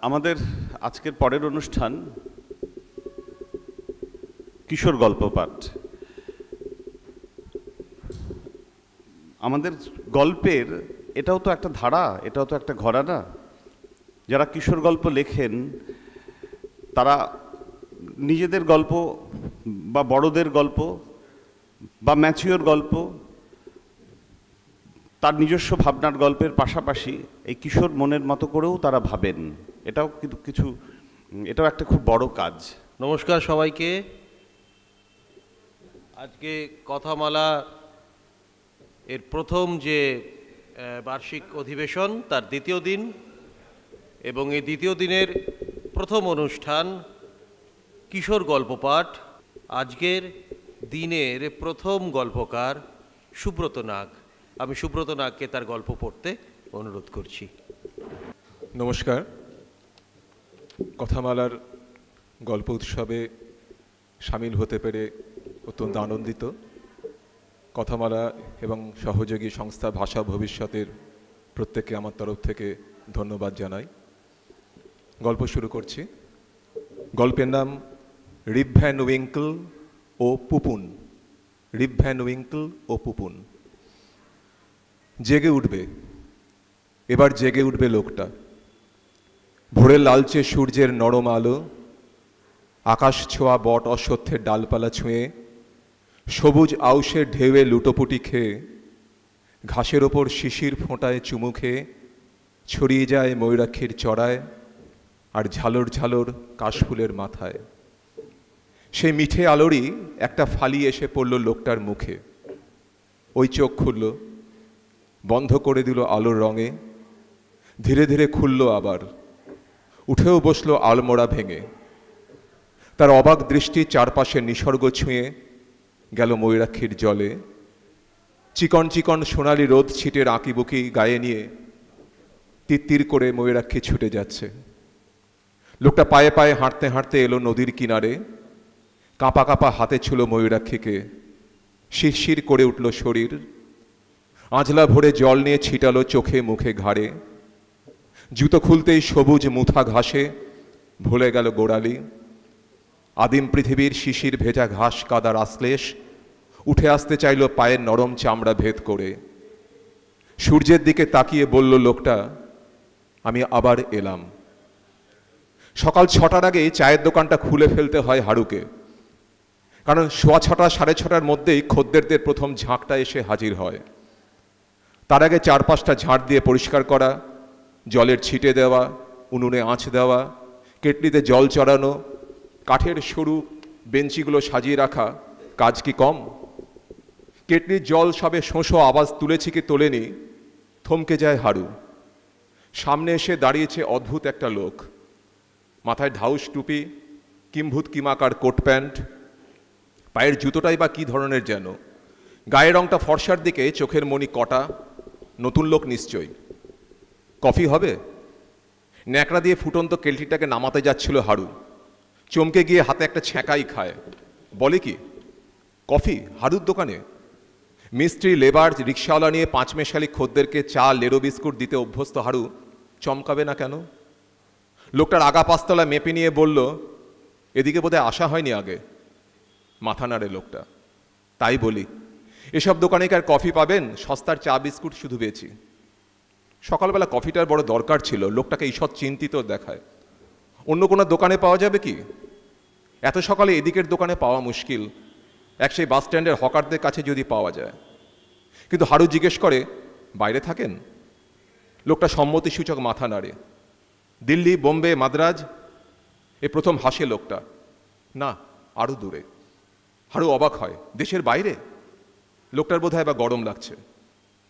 আমাদের আজকের পরের অনুষ্ঠান কিশোর গল্প পাঠ। আমাদের গল্পের এটাও তো একটা ধারা, এটাও তো একটা ঘরানা। যারা কিশোর গল্প লেখেন তারা নিজেদের গল্প বা বড়দের গল্প বা ম্যাচিওর গল্প, তার নিজস্ব ভাবনার গল্পের পাশাপাশি এই কিশোর মনের মতো করেও তারা ভাবেন। এটাও কিন্তু এটাও একটা খুব বড় কাজ। নমস্কার সবাইকে। আজকে কথামালা এর প্রথম যে বার্ষিক অধিবেশন তার দ্বিতীয় দিন, এবং এই দ্বিতীয় দিনের প্রথম অনুষ্ঠান কিশোর গল্প পাঠ। আজকের দিনের প্রথম গল্পকার সুব্রত নাগ। আমি সুব্রত নাগকে তার গল্প পড়তে অনুরোধ করছি। নমস্কার। কথামালার গল্প উৎসবে সামিল হতে পেরে অত্যন্ত আনন্দিত। কথামালা এবং সহযোগী সংস্থা ভাষা ভবিষ্যতের প্রত্যেককে আমার তরফ থেকে ধন্যবাদ জানাই। গল্প শুরু করছি। গল্পের নাম রিপ ভ্যান উইঙ্কল ও পুপুন। রিপ ভ্যান উইঙ্কল ও পুপুন। জেগে উঠবে, এবার জেগে উঠবে লোকটা। ভোরের লালচে সূর্যের নরম আলো, আকাশ ছোঁয়া বট অশ্বত্থের ডালপালা ছুঁয়ে, সবুজ আউশের ঢেউয়ে লুটোপুটি খেয়ে, ঘাসের ওপর শিশির ফোঁটায় চুমু খেয়ে ছড়িয়ে যায় ময়ূরাক্ষীর চড়ায় আর ঝালর ঝালর কাশফুলের মাথায়। সেই মিঠে আলোরই একটা ফালি এসে পড়ল লোকটার মুখে। ওই চোখ খুলল, বন্ধ করে দিল আলোর রঙে, ধীরে ধীরে খুলল আবার, উঠেও বসল আলমোড়া ভেঙে। তার অবাক দৃষ্টি চারপাশে নিসর্গ ছুঁয়ে গেল ময়ূরাক্ষীর জলে। চিকন চিকন সোনালি রোদ ছিটের আঁকিবুকি গায়ে নিয়ে তিত্তির করে ময়ূরাক্ষী ছুটে যাচ্ছে। লোকটা পায়ে পায়ে হাঁটতে হাঁটতে এলো নদীর কিনারে। কাঁপা কাঁপা হাতে ছিল ময়ূরাক্ষীকে। শিরশির করে উঠল শরীর। আঁজলা ভরে জল নিয়ে ছিটালো চোখে মুখে ঘাড়ে। জুতো খুলতেই সবুজ মুথা ঘাসে ভুলে গেল গোড়ালি। আদিম পৃথিবীর শিশির ভেজা ঘাস কাদার আশ্লেষ উঠে আসতে চাইল পায়ের নরম চামড়া ভেদ করে। সূর্যের দিকে তাকিয়ে বলল লোকটা, আমি আবার এলাম। সকাল 6টার আগেই চায়ের দোকানটা খুলে ফেলতে হয় হারুকে, কারণ 6:15 সাড়ে 6টার মধ্যেই খদ্দেরদের প্রথম ঝাঁকটা এসে হাজির হয়। তার আগে 4-5টা ঝাঁট দিয়ে পরিষ্কার করা, জলের ছিটে দেওয়া, উনুনে আঁচ দেওয়া, কেটলিতে জল চড়ানো, কাঠের সরু বেঞ্চিগুলো সাজিয়ে রাখা কাজ কি কম? কেটলির জল সবে শোঁশো আওয়াজ তুলেছি কি তোলেনি, থমকে যায় হারু। সামনে এসে দাঁড়িয়েছে অদ্ভুত একটা লোক। মাথায় ঢাউস টুপি, কিম্ভূত কিমাকার কোট প্যান্ট, পায়ের জুতোটাই বা কী ধরনের যেন। গায়ের রংটা ফর্সার দিকে, চোখের মণি কটা। নতুন লোক নিশ্চয়ই। কফি হবে? ন্যাকড়া দিয়ে ফুটন্ত কেলটিটাকে নামাতে যাচ্ছিল হারু। চমকে গিয়ে হাতে একটা ছ্যাঁকাই খায়। বলে কি, কফি হারুর দোকানে? মিস্ত্রি, লেবার, রিক্সাওয়ালা নিয়ে 5 মেশালি খদ্দেরকে চা, লেরো বিস্কুট দিতে অভ্যস্ত হারু চমকাবে না কেন? লোকটার আগা পাঁচতলা মেপে নিয়ে বলল, এদিকে বোধহয় আসা হয়নি আগে। মাথা নাড়ে লোকটা। তাই বলি, এসব দোকানে কি আর কফি পাবেন? সস্তার চা বিস্কুট শুধু বেচি। সকালবেলা কফিটার বড় দরকার ছিল। লোকটাকে ঈষৎ চিন্তিত দেখায়। অন্য কোনো দোকানে পাওয়া যাবে কি? এত সকালে এদিকের দোকানে পাওয়া মুশকিল, এক সেই বাস স্ট্যান্ডের হকারদের কাছে যদি পাওয়া যায়। কিন্তু হারু জিজ্ঞেস করে, বাইরে থাকেন? লোকটা সম্মতিসূচক মাথা নাড়ে। দিল্লি, বোম্বে, মাদ্রাজ? এ প্রথম হাসে লোকটা। না, আরও দূরে। হারু অবাক হয়, দেশের বাইরে? লোকটার বোধহয় বা গরম লাগছে।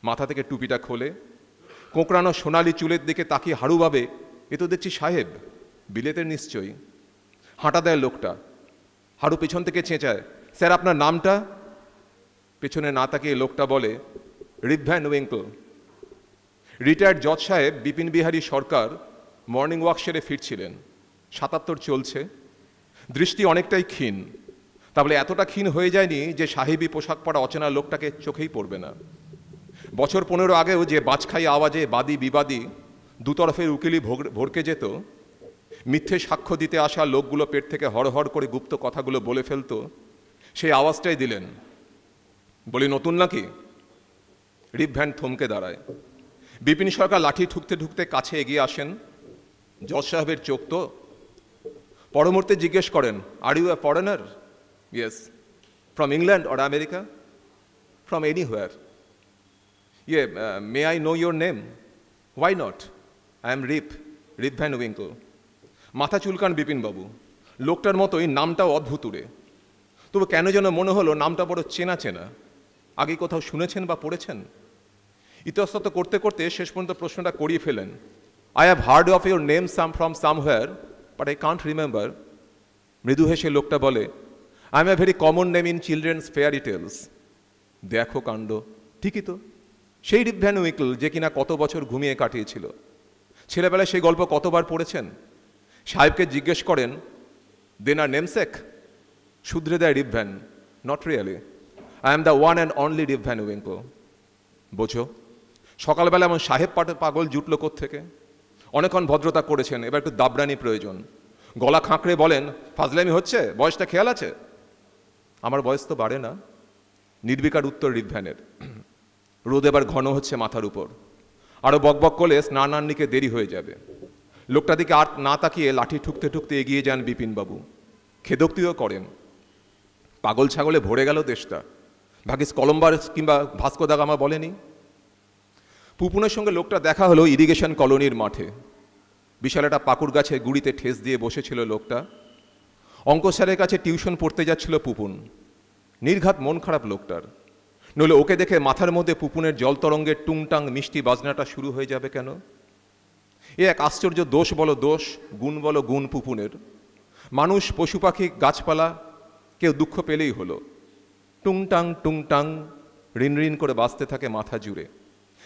মাথা থেকে টুপিটা খোলে, কোঁকড়ানো সোনালি চুলের দিকে তাকিয়ে হারু ভাবে, এ তো দেখছি সাহেব, বিলেতের নিশ্চয়ই। হাঁটা দেয় লোকটা। হারু পেছন থেকে চেঁচায়, স্যার আপনার নামটা? পেছনে না তাকিয়ে লোকটা বলে, রিপ ভ্যান উইঙ্কল। রিটায়ার্ড জজ সাহেব বিপিন বিহারী সরকার মর্নিং ওয়াক সেরে ফিরছিলেন। 77 চলছে। দৃষ্টি অনেকটাই ক্ষীণ। তাহলে এতটা ক্ষীণ হয়ে যায়নি যে সাহেবী পোশাক পরা অচেনা লোকটাকে চোখেই পড়বে না। বছর 15 আগেও যে বাজখাই আওয়াজে বাদী বিবাদী দুতরফের উকিলি ভরকে যেত, মিথ্যে সাক্ষ্য দিতে আসা লোকগুলো পেট থেকে হড়হড় করে গুপ্ত কথাগুলো বলে ফেলতো, সেই আওয়াজটাই দিলেন। বলি নতুন নাকি? রিপ ভ্যান থমকে দাঁড়ায়। বিপিন সরকার লাঠি ঠুকতে ঠুকতে কাছে এগিয়ে আসেন। জজ সাহেবের চোখ তো। পরমুহূর্তে জিজ্ঞেস করেন, are you a foreigner? Yes. From England or America? From anywhere. May I know your name? Why not? I am Rip Van Winkle. মাথা চুলকান বিপিনবাবু। লোকটার মতোই নামটাও অদ্ভুত উড়ে। তবু কেন যেন মনে হলো নামটা বড় চেনা চেনা। আগে কোথাও শুনেছেন বা পড়েছেন? ইতস্তত করতে করতে শেষ পর্যন্ত প্রশ্নটা করিয়ে ফেলেন। I have heard of your name from somewhere, but I can't remember. মৃদু হেসে লোকটা বলে, I am a very common name in children's fairy tales. দেখো কাণ্ড, ঠিকই তো। সেই রিপ ভ্যান উইঙ্কল যে কিনা কত বছর ঘুমিয়ে কাটিয়েছিল। ছেলেবেলায় সেই গল্প কতবার পড়েছেন। সাহেবকে জিজ্ঞেস করেন, দেন আর নেমসেক? শুধরে দেয় রিপ van, not really, I am the one and only rib Van winkle. বোঝো, সকালবেলা এমন সাহেব পাগল জুটলো কোত্থেকে? অনেকক্ষণ ভদ্রতা করেছেন, এবার একটু দাবরানি প্রয়োজন। গলা খাঁকড়ে বলেন, ফাজলামি হচ্ছে, বয়সটা খেয়াল আছে? আমার বয়স তো বাড়ে না। নির্বিকার উত্তর রিপ ভ্যানের। রোদ এবার ঘন হচ্ছে মাথার উপর। আরও বকবক করলে স্নানান্নিকে দেরি হয়ে যাবে। লোকটা দিকে আর না তাকিয়ে লাঠি ঠুকতে ঠুকতে এগিয়ে যান বিপিনবাবু। খেদোক্তিও করেন, পাগল ছাগলে ভরে গেল দেশটা। ভাগিস কলম্বার কিংবা ভাস্কো দা গামা বলেনি। পুপুনের সঙ্গে লোকটা দেখা হলো ইরিগেশন কলোনির মাঠে। বিশাল একটা পাকুড় গাছের গুড়িতে ঠেস দিয়ে বসেছিল লোকটা। অঙ্ক স্যারের কাছে টিউশন পড়তে যাচ্ছিল পুপুন। নির্ঘাত মন খারাপ লোকটার। নইলে ওকে দেখে মাথার মধ্যে পুপুনের জল তরঙ্গের টুংটাং মিষ্টি বাজনাটা শুরু হয়ে যাবে কেন? এ এক আশ্চর্য দোষ বলো দোষ, গুণ বলো গুণ পুপুনের। মানুষ, পশু পাখি, গাছপালা কেউ দুঃখ পেলেই হলো। টুংটাং রিন রিন করে বাঁচতে থাকে মাথা জুড়ে।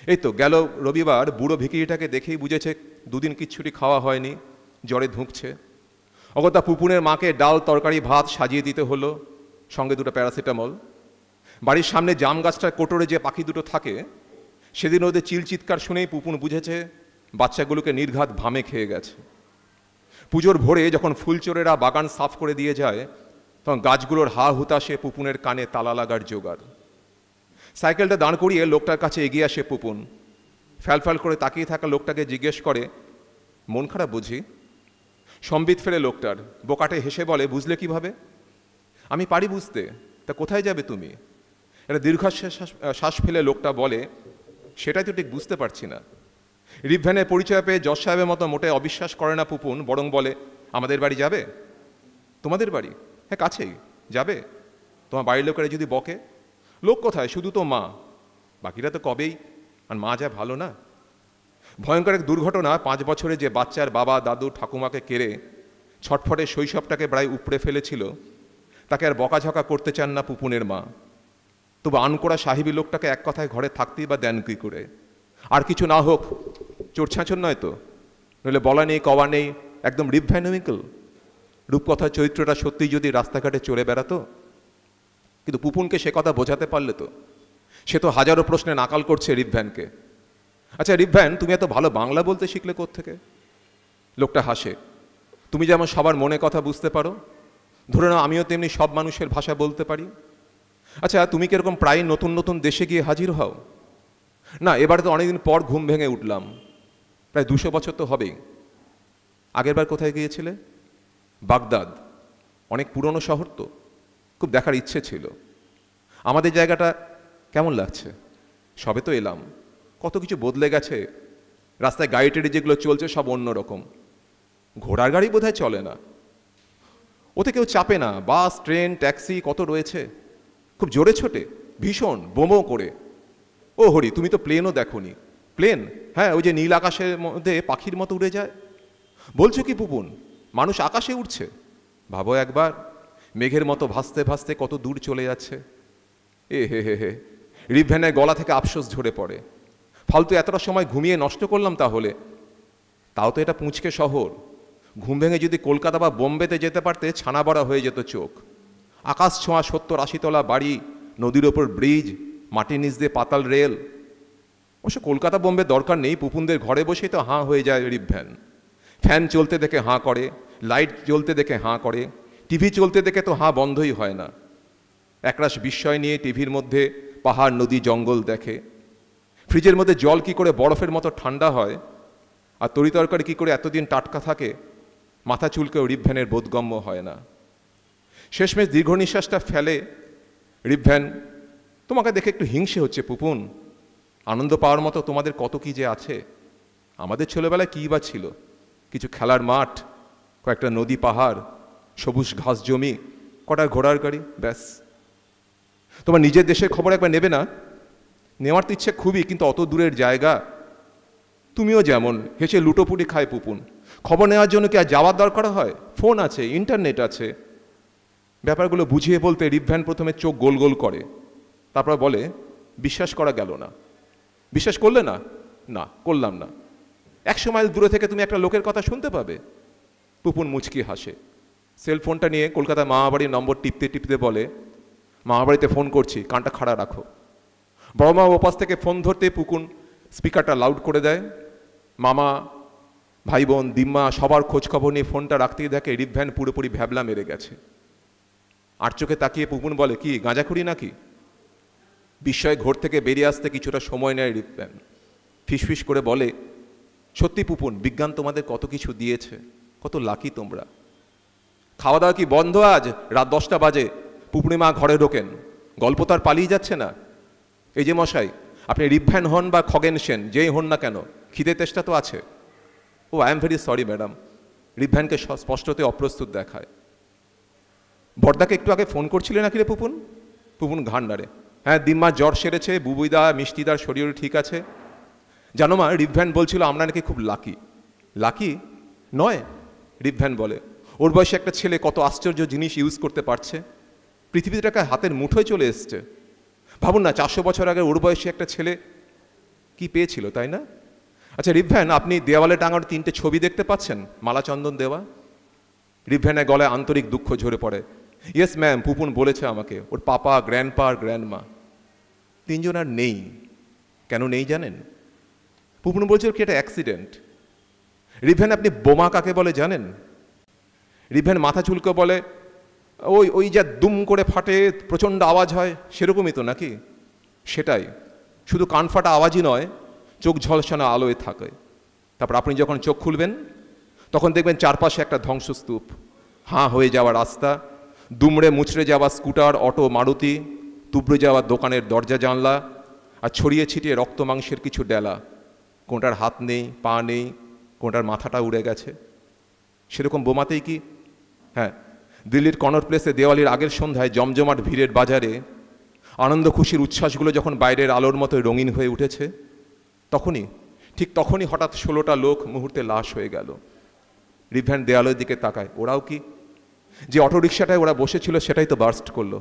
এই তো গেল রবিবার বুড়ো ভিকিরিটাকে দেখেই বুঝেছে দুদিন কিচ্ছুটি খাওয়া হয়নি, জ্বরে ধুঁকছে। অগত্যা পুপুনের মাকে ডাল তরকারি ভাত সাজিয়ে দিতে হলো, সঙ্গে দুটো প্যারাসিটামল। বাড়ির সামনে জাম গাছটার কোটরে যে পাখি দুটো থাকে, সেদিন ওদের চিলচিৎকার শুনেই পুপুন বুঝেছে বাচ্চাগুলোকে নির্ঘাত ভামে খেয়ে গেছে। পুজোর ভোরে যখন ফুলচোরেরা বাগান সাফ করে দিয়ে যায়, তখন গাছগুলোর হা হুতাশে পুপুনের কানে তালা লাগার জোগাড়। সাইকেলটা দাঁড় করিয়ে লোকটার কাছে এগিয়ে আসে পুপুন। ফ্যালফ্যাল করে তাকিয়ে থাকা লোকটাকে জিজ্ঞেস করে, মন খারাপ বুঝি? সম্বিত ফেলে লোকটার। বোকাটে হেসে বলে, বুঝলে কিভাবে? আমি পারি বুঝতে, তা কোথায় যাবে তুমি? এটা দীর্ঘশ্বাস ফেলে লোকটা বলে, সেটাই তো ঠিক বুঝতে পারছি না। রিপ ভ্যানের পরিচয় পেয়ে জজ সাহেবের মতো মোটে অবিশ্বাস করে না পুপুন, বরং বলে, আমাদের বাড়ি যাবে? তোমাদের বাড়ি? হ্যাঁ, কাছেই। যাবে? তোমার বাড়ির লোকেরা যদি বকে? লোক কোথায়, শুধু তো মা, বাকিরা তো কবেই। আর মা যা ভালো না। ভয়ঙ্কর এক দুর্ঘটনা 5 বছরে যে বাচ্চার বাবা দাদু ঠাকুমাকে কেড়ে ছটফটে শৈশবটাকে প্রায় উপড়ে ফেলেছিল, তাকে আর বকাঝকা করতে চান না পুপুনের মা। তবু আনকোড়া সাহেবী লোকটাকে এক কথায় ঘরে থাকতেই বা দেন কি করে? আর কিছু না হোক, চোরছাঁচর নয় তো, নইলে বলা নেই কওয়া নেই, একদম রিপ ভ্যান উইঙ্কল। রূপকথার চরিত্রটা সত্যিই যদি রাস্তাঘাটে চড়ে বেড়াতো। কিন্তু পুপুনকে সে কথা বোঝাতে পারলে তো? সে তো হাজারো প্রশ্নে নাকাল করছে রিপ ভ্যানকে। আচ্ছা রিপ ভ্যান, তুমি এত ভালো বাংলা বলতে শিখলে কোত্থেকে? লোকটা হাসে। তুমি যেমন সবার মনে কথা বুঝতে পারো, ধরে নাও আমিও তেমনি সব মানুষের ভাষা বলতে পারি। আচ্ছা তুমি কিরকম প্রায় নতুন নতুন দেশে গিয়ে হাজির হও? না, এবারে তো অনেকদিন পর ঘুম ভেঙে উঠলাম। প্রায় 200 বছর তো হবেই। আগেরবার কোথায় গিয়েছিলে? বাগদাদ। অনেক পুরনো শহর তো, খুব দেখার ইচ্ছে ছিল। আমাদের জায়গাটা কেমন লাগছে? সবে তো এলাম, কত কিছু বদলে গেছে। রাস্তায় গাড়ি টেড়ি যেগুলো চলছে সব অন্যরকম। ঘোড়ার গাড়ি বোধহয় চলে না, ওতে কেউ চাপে না। বাস, ট্রেন, ট্যাক্সি কত রয়েছে, খুব জোরে ছোটে, ভীষণ বোমো করে। ও হরি, তুমি তো প্লেনও দেখোনি। প্লেন? হ্যাঁ, ওই যে নীল আকাশের মধ্যে পাখির মতো উড়ে যায়। বলছো কি পুপুন, মানুষ আকাশে উঠছে? ভাবো একবার, মেঘের মতো ভাসতে ভাসতে কত দূর চলে যাচ্ছে। এ হে হে হে, রিপ ভ্যানের গলা থেকে আফসোস ঝরে পড়ে। ফালতু এতটা সময় ঘুমিয়ে নষ্ট করলাম তাহলে। তাও তো এটা পুঁচকে শহর। ঘুম ভেঙে যদি কলকাতা বা বোম্বেতে যেতে পারতে ছানা বড়া হয়ে যেত চোখ। আকাশ ছোঁয়া 70-80 তলা বাড়ি, নদীর ওপর ব্রিজ, মাটির নিচ দিয়ে পাতাল রেল। অবশ্য কলকাতা বোম্বে দরকার নেই, পুপুনদের ঘরে বসেই তো হাঁ হয়ে যায় রিপ ভ্যান। ফ্যান চলতে দেখে হাঁ করে, লাইট জ্বলতে দেখে হাঁ করে, টিভি চলতে দেখে তো হাঁ বন্ধই হয় না। একরাশ বিস্ময় নিয়ে টিভির মধ্যে পাহাড়, নদী, জঙ্গল দেখে। ফ্রিজের মধ্যে জল কি করে বরফের মতো ঠান্ডা হয়, আর তরিতরকারি কি করে এতদিন টাটকা থাকে, মাথা চুলকেও রিভ্যানের বোধগম্য হয় না। শেষমেশ দীর্ঘ নিঃশ্বাসটা ফেলে রিভ্যান, তোমাকে দেখে একটু হিংসে হচ্ছে পুপুন। আনন্দ পাওয়ার মতো তোমাদের কত কি যে আছে। আমাদের ছেলেবেলায় কী বা ছিল? কিছু খেলার মাঠ, কয়েকটা নদী, পাহাড়, সবুজ ঘাস জমি, কটা ঘোড়ার গাড়ি, ব্যাস। তোমার নিজের দেশের খবর একবার নেবে না? নেওয়ার তো ইচ্ছে খুবই, কিন্তু অত দূরের জায়গা। তুমিও যেমন হেসে লুটোপুটি খায় পুপুন। খবর নেওয়ার জন্য কি আর যাওয়ার দরকার হয়? ফোন আছে, ইন্টারনেট আছে। ব্যাপারগুলো বুঝিয়ে বলতে রিভ্যান প্রথমে চোখ গোল গোল করে, তারপর বলে, বিশ্বাস করা গেল না। বিশ্বাস করলে না? না, করলাম না। 100 মাইল দূরে থেকে তুমি একটা লোকের কথা শুনতে পাবে? পুপুন মুচকি হাসে। সেলফোনটা নিয়ে কলকাতায় মামাবাড়ির নম্বর টিপতে টিপতে বলে, মামাবাড়িতে ফোন করছি, কানটা খাড়া রাখো। বড়মা ওপাশ থেকে ফোন ধরতে পুকুন স্পিকারটা লাউড করে দেয়। মামা, ভাই বোন, দিম্মা সবার খোঁজখবর নিয়ে ফোনটা রাখতেই দেখে রিভ্যান পুরোপুরি ভ্যাবলা মেরে গেছে। আর চোখে তাকিয়ে পুপুন বলে, কি গাঁজাখুরি নাকি? বিস্ময়ে ঘোর থেকে বেরিয়ে আসতে কিছুটা সময় নেয় রিভ্যান। ফিসফিস করে বলে, সত্যি পুপুন, বিজ্ঞান তোমাদের কত কিছু দিয়েছে, কত লাকি তোমরা। খাওয়া দাওয়া কি বন্ধ আজ? রাত 10টা বাজে, পুপুনি মা ঘরে ঢোকেন। গল্প তো আর পালিয়ে যাচ্ছে না। এই যে মশাই, আপনি রিভ্যান হন বা খগেন সেন, যেই হন না কেন, খিদে তেষ্টা তো আছে। Oh I am very sorry madam. রিভ্যানকে স্পষ্টতে অপ্রস্তুত দেখায়। বর্দাকে একটু আগে ফোন করছিলে নাকি রে পুপুন? পুপুন ঘাড় নাড়ে। হ্যাঁ, দিম্মা জ্বর সেরেছে, বুবুইদা মিষ্টিদার শরীর ঠিক আছে। জানো মা, রিভ্যান বলছিল আমরা নাকি খুব লাকি। লাকি নয়, রিভ্যান বলে, ওর বয়সে একটা ছেলে কত আশ্চর্য জিনিস ইউজ করতে পারছে। পৃথিবীটাকে হাতের মুঠোয় চলে এসছে। ভাবুন না, 400 বছর আগে ওর বয়সে একটা ছেলে কি পেয়েছিল, তাই না? আচ্ছা রিভ্যান, আপনি দেওয়ালে টাঙানো 3টে ছবি দেখতে পাচ্ছেন, মালাচন্দন দেওয়া? রিভ্যানের গলায় আন্তরিক দুঃখ ঝরে পড়ে। ইয়েস ম্যাম, পুপুন বলেছে আমাকে, ওর পাপা, গ্র্যান্ডপা আর গ্র্যান্ডমা 3 জন আর নেই। কেন নেই জানেন? পুপুন বলছে কি এটা অ্যাক্সিডেন্ট। রিভ্যান, আপনি বোমা কাকে বলে জানেন? রিভ্যান মাথা চুলকে বলে, ওই যা দুম করে ফাটে, প্রচণ্ড আওয়াজ হয়, সেরকমই তো নাকি? সেটাই, শুধু কান ফাটা আওয়াজই নয়, চোখ ঝলসানো আলোয় থাকে। তারপর আপনি যখন চোখ খুলবেন তখন দেখবেন চারপাশে একটা ধ্বংসস্তূপ, হাঁ হয়ে যাওয়া রাস্তা, দুমড়ে মুচড়ে যাওয়া স্কুটার, অটো, মারুতি, তুবড়ে যাওয়া দোকানের দরজা জানলা, আর ছড়িয়ে ছিটিয়ে রক্ত মাংসের কিছু ডেলা। কোনটার হাত নেই, পা নেই, কোনটার মাথাটা উড়ে গেছে। সেরকম বোমাতেই কি? হ্যাঁ, দিল্লির কনট প্লেসে দেওয়ালির আগের সন্ধ্যায় জমজমাট ভিড়ের বাজারে আনন্দ খুশির উচ্ছ্বাসগুলো যখন বাইরের আলোর মতো রঙিন হয়ে উঠেছে, ঠিক তখনই হঠাৎ 16টা লোক মুহূর্তে লাশ হয়ে গেল। রিভ্যান দেয়ালের দিকে তাকায়। ওরাও কি? যে অটোরিকশাটায় ওরা বসেছিল সেটাই তো বার্স্ট করলো।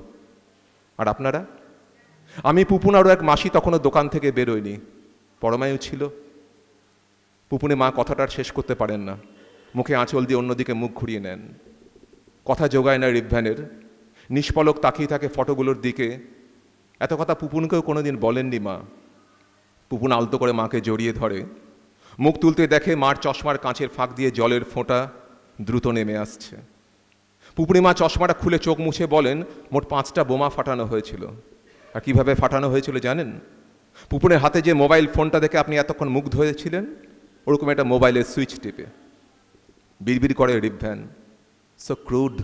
আর আপনারা? আমি, পুপুন আরও এক মাসি তখনও দোকান থেকে বেরোয়নি, পরমায়ু ছিল। পুপুনে মা কথাটার শেষ করতে পারেন না, মুখে আঁচল দিয়ে অন্যদিকে মুখ ঘুরিয়ে নেন। কথা জোগায় না রিভ্যানের, নিষ্পলক তাকিয়ে থাকে ফটোগুলোর দিকে। এত কথা পুপুনকেও কোনোদিন বলেননি মা। পুপুন আলতো করে মাকে জড়িয়ে ধরে, মুখ তুলতে দেখে মার চশমার কাঁচের ফাঁক দিয়ে জলের ফোঁটা দ্রুত নেমে আসছে। পুপুনি মা চশমাটা খুলে চোখ মুছে বলেন, মোট 5টা বোমা ফাটানো হয়েছিল। আর কিভাবে ফাটানো হয়েছিল জানেন? পুপুনের হাতে যে মোবাইল ফোনটা দেখে আপনি এতক্ষণ মুগ্ধ হয়েছিলেন, ওরকম একটা মোবাইলের সুইচ টিপে। বিড়বিড় করে Rivan, so crude,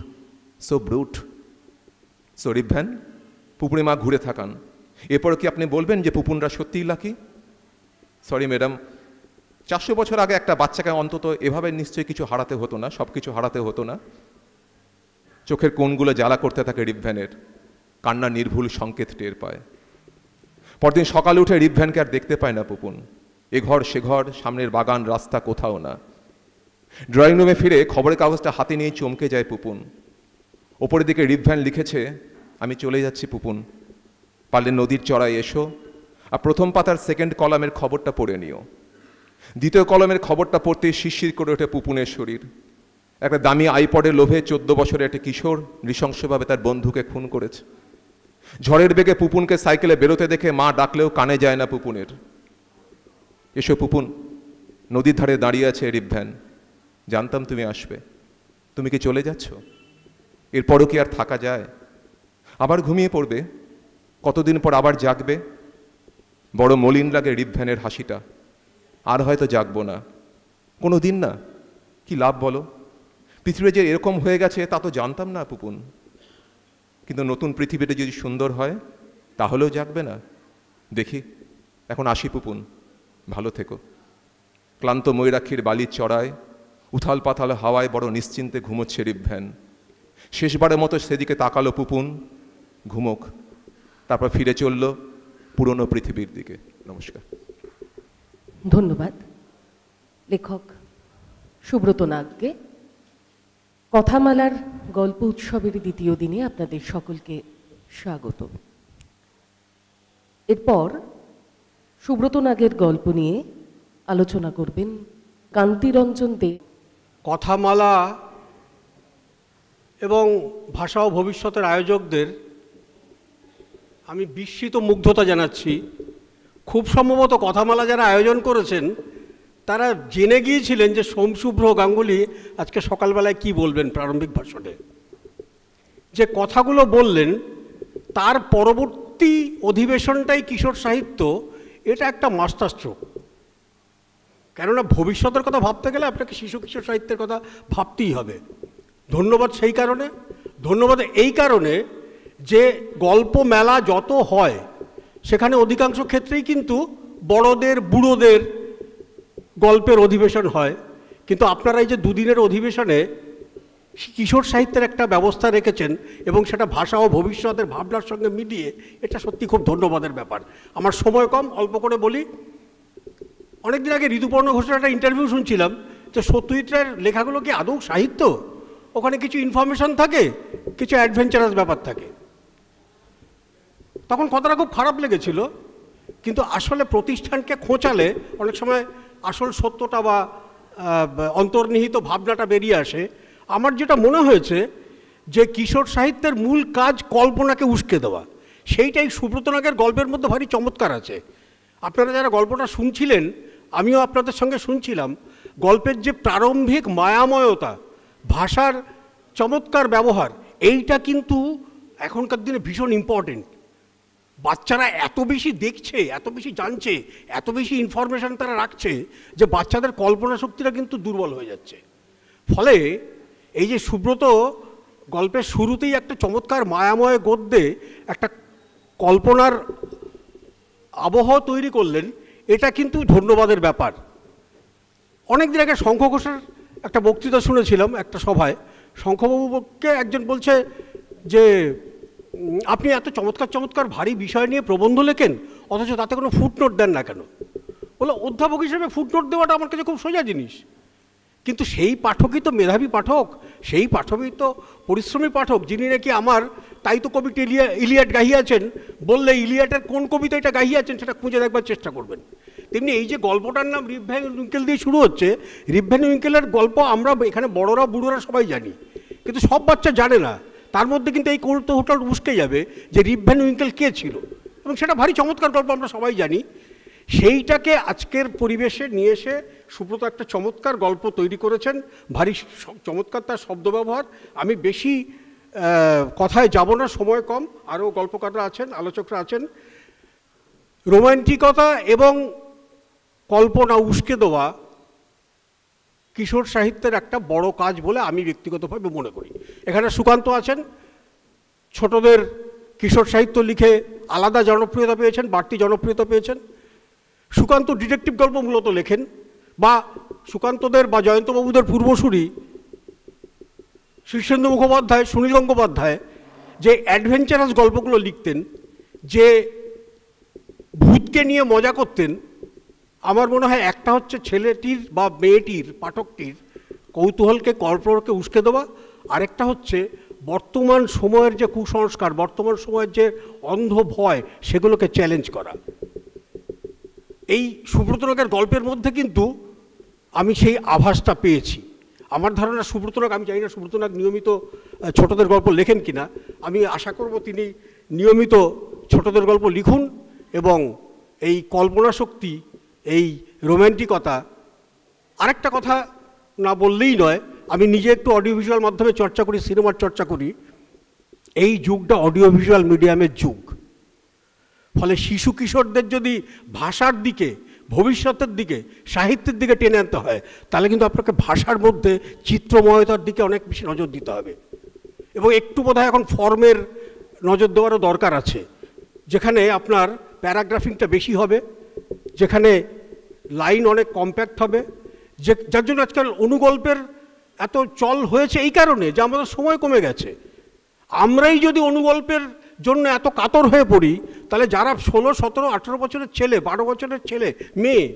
so brute. So Rivan, Pupuni মা ঘুরে থাকান। এরপরে কি আপনি বলবেন যে পুপুনরা সত্যিই লাকি? সরি ম্যাডাম, 400 বছর আগে একটা বাচ্চাকে অন্তত এভাবে নিশ্চয়ই কিছু হারাতে হতো না, সব কিছু হারাতে হতো না। চোখের কোণগুলো জ্বালা করতে থাকে রিভ্যানের, কান্না নির্ভুল সংকেত টের পায়। পরদিন সকালে উঠে রিভ্যানকে আর দেখতে পায় না পুপুন। এ ঘর সে ঘর, সামনের বাগান, রাস্তা, কোথাও না। ড্রয়িং রুমে ফিরে খবরের কাগজটা হাতে নিয়ে চমকে যায় পুপুন। ওপরের দিকে রিভ্যান লিখেছে, আমি চলে যাচ্ছি পুপুন, পারলে নদীর চড়ায় এসো, আর প্রথম পাতার সেকেন্ড কলামের খবরটা পড়ে নিও। দ্বিতীয় কলমের খবরটা পড়তে শিরশির করে ওঠে পুপুনের শরীর। একটা দামি আইপডের লোভে 14 বছরের একটা কিশোর নৃশংসভাবে তার বন্ধুকে খুন করেছে। ঝড়ের বেগে পুপুনকে সাইকেলে বেরোতে দেখে মা ডাকলেও কানে যায় না পুপুনের। এসো পুপুন। নদীর ধারে দাঁড়িয়ে আছে রিভ্যান, জানতাম তুমি আসবে। তুমি কি চলে যাচ্ছ? এরপরও কি আর থাকা যায়? আবার ঘুমিয়ে পড়বে, কতদিন পর আবার জাগবে। বড় মলিন লাগে রিভ্যানের হাসিটা। আর হয়তো জাগবো না কোনো দিন। না, কি লাভ বলো? পৃথিবী যে এরকম হয়ে গেছে তা তো জানতাম না পুপুন। কিন্তু নতুন পৃথিবীটা যদি সুন্দর হয় তাহলেও জাগবে না। দেখি, এখন আসি পুপুন, ভালো থেকো। ক্লান্ত ময়ূরাক্ষীর বালির চড়ায় উথাল পাথাল হাওয়ায় বড় নিশ্চিন্তে ঘুমোচ্ছে রিভ্যান। শেষবারের মতো সেদিকে তাকালো পুপুন, ঘুমোক। তারপর ফিরে চলল পুরনো পৃথিবীর দিকে। নমস্কার। ধন্যবাদ লেখক সুব্রত নাগকে। কথামালার গল্প উৎসবের দ্বিতীয় দিনে আপনাদের সকলকে স্বাগত। এরপর সুব্রত নাগের গল্প নিয়ে আলোচনা করবেন কান্তিরঞ্জন দে। কথামালা এবং ভাষা ও ভবিষ্যতের আয়োজকদের আমি বিস্মিত মুগ্ধতা জানাচ্ছি। খুব সম্ভবত কথামালা যারা আয়োজন করেছেন তারা জেনে গিয়েছিলেন যে সোমশুভ্র গাঙ্গুলি আজকে সকালবেলায় কি বলবেন প্রারম্ভিক ভাষণে। যে কথাগুলো বললেন তার পরবর্তী অধিবেশনটাই কিশোর সাহিত্য, এটা একটা মাস্টার স্ট্রোক। কেননা ভবিষ্যতের কথা ভাবতে গেলে আপনাকে শিশু কিশোর সাহিত্যের কথা ভাবতেই হবে। ধন্যবাদ সেই কারণে, ধন্যবাদ এই কারণে যে গল্প মেলা যত হয় সেখানে অধিকাংশ ক্ষেত্রেই কিন্তু বড়দের বুড়োদের গল্পের অধিবেশন হয়, কিন্তু আপনারা এই যে দুদিনের অধিবেশনে কিশোর সাহিত্যের একটা ব্যবস্থা রেখেছেন এবং সেটা ভাষা ও ভবিষ্যতের ভাবনার সঙ্গে মিলিয়ে, এটা সত্যি খুব ধন্যবাদের ব্যাপার। আমার সময় কম, অল্প করে বলি। অনেকদিন আগে ঋতুপর্ণ ঘোষের একটা ইন্টারভিউ শুনছিলাম যে সত্যজিৎ রায়ের লেখাগুলো কি আদৌ সাহিত্য? ওখানে কিছু ইনফরমেশন থাকে, কিছু অ্যাডভেঞ্চারাস ব্যাপার থাকে। তখন কথাটা খুব খারাপ লেগেছিল, কিন্তু আসলে প্রতিষ্ঠানকে খোঁচালে অনেক সময় আসল সত্যটা বা অন্তর্নিহিত ভাবনাটা বেরিয়ে আসে। আমার যেটা মনে হয়েছে যে কিশোর সাহিত্যের মূল কাজ কল্পনাকে উস্কে দেওয়া, সেইটাই সুব্রত নাগের গল্পের মধ্যে ভারী চমৎকার আছে। আপনারা যারা গল্পটা শুনছিলেন, আমিও আপনাদের সঙ্গে শুনছিলাম, গল্পের যে প্রারম্ভিক মায়াময়তা, ভাষার চমৎকার ব্যবহার, এইটা কিন্তু এখনকার দিনে ভীষণ ইম্পর্টেন্ট। বাচ্চারা এত বেশি দেখছে, এত বেশি জানছে, এত বেশি ইনফরমেশান তারা রাখছে যে বাচ্চাদের কল্পনা শক্তিটা কিন্তু দুর্বল হয়ে যাচ্ছে। ফলে এই যে সুব্রত গল্পের শুরুতেই একটা চমৎকার মায়াময় গদ্যে একটা কল্পনার আবহ তৈরি করলেন, এটা কিন্তু ধন্যবাদের ব্যাপার। অনেকদিন আগে শঙ্খ ঘোষের একটা বক্তৃতা শুনেছিলাম একটা সভায়। শঙ্খবাবুকে একজন বলছে যে আপনি এত চমৎকার চমৎকার ভারী বিষয় নিয়ে প্রবন্ধ লেখেন, অথচ তাতে কোনো ফুটনোট দেন না কেন? বলে অধ্যাপক হিসেবে ফুটনোট দেওয়াটা আমার কাছে খুব সোজা জিনিস, কিন্তু সেই পাঠকই তো মেধাবী পাঠক, সেই পাঠকই তো পরিশ্রমী পাঠক, যিনি নাকি আমার তাই তো কবিটি ইলিয়াড গাহিয়াছেন, বললে ইলিয়াডের কোন কবিতা এটা গাহিয়াছেন সেটা খুঁজে দেখবার চেষ্টা করবেন। তেমনি এই যে গল্পটার নাম রিপ ভ্যান উইঙ্কেল দিয়ে শুরু হচ্ছে, রিপ ভ্যান উইঙ্কেলের গল্প আমরা এখানে বড়রা বুড়োরা সবাই জানি, কিন্তু সব বাচ্চা জানে না। তার মধ্যে কিন্তু এই কৌতূহলটা উস্কে যাবে যে রিপ ভ্যান উইঙ্কেল কে ছিল, এবং সেটা ভারী চমৎকার গল্প, আমরা সবাই জানি। সেইটাকে আজকের পরিবেশে নিয়ে এসে সুব্রত একটা চমৎকার গল্প তৈরি করেছেন, ভারী চমৎকার তার শব্দ ব্যবহার। আমি বেশি কথায় যাব না, সময় কম, আরও গল্পকাররা আছেন, আলোচকরা আছেন। রোমান্টিকতা এবং কল্পনা উস্কে দেওয়া কিশোর সাহিত্যের একটা বড় কাজ বলে আমি ব্যক্তিগতভাবে মনে করি। এখানে সুকান্ত আছেন, ছোটদের কিশোর সাহিত্য লিখে আলাদা জনপ্রিয়তা পেয়েছেন, বাড়তি জনপ্রিয়তা পেয়েছেন। সুকান্ত ডিটেকটিভ গল্প মূলত লেখেন, বা সুকান্তদের বা জয়ন্তবাবুদের পূর্বসূরি শীর্ষেন্দু মুখোপাধ্যায়, সুনীল গঙ্গোপাধ্যায় যে অ্যাডভেঞ্চারাস গল্পগুলো লিখতেন, যে ভূতকে নিয়ে মজা করতেন, আমার মনে হয় একটা হচ্ছে ছেলেটির বা মেয়েটির, পাঠকটির কৌতূহলকে, কল্পনাকে উস্কে দেওয়া, আরেকটা হচ্ছে বর্তমান সময়ের যে কুসংস্কার, বর্তমান সময়ের যে অন্ধ ভয়, সেগুলোকে চ্যালেঞ্জ করা। এই সুব্রত নাগের গল্পের মধ্যে কিন্তু আমি সেই আভাসটা পেয়েছি। আমার ধারণা সুব্রত নাগ, আমি জানি না সুব্রত নাগ নিয়মিত ছোটদের গল্প লেখেন কিনা, আমি আশা করব তিনি নিয়মিত ছোটদের গল্প লিখুন এবং এই কল্পনা শক্তি, এই রোম্যান্টিকতা। আরেকটা কথা না বললেই নয়, আমি নিজে একটু অডিও ভিজুয়াল মাধ্যমে চর্চা করি, সিনেমার চর্চা করি। এই যুগটা অডিও ভিজুয়াল মিডিয়ামের যুগ। ফলে শিশু কিশোরদের যদি ভাষার দিকে, ভবিষ্যতের দিকে, সাহিত্যের দিকে টেনে আনতে হয়, তাহলে কিন্তু আপনাকে ভাষার মধ্যে চিত্রময়তার দিকে অনেক বেশি নজর দিতে হবে। এবং একটু বোধহয় এখন ফর্মের নজর দেওয়ারও দরকার আছে, যেখানে আপনার প্যারাগ্রাফিংটা বেশি হবে, যেখানে লাইন অনেক কম্প্যাক্ট হবে, যার জন্য আজকাল অনুগল্পের এত চল হয়েছে এই কারণে যে আমাদের সময় কমে গেছে। আমরাই যদি অনুগল্পের জন্য এত কাতর হয়ে পড়ি, তাহলে যারা 16, 17, 18 বছরের ছেলে, 12 বছরের ছেলে মেয়ে,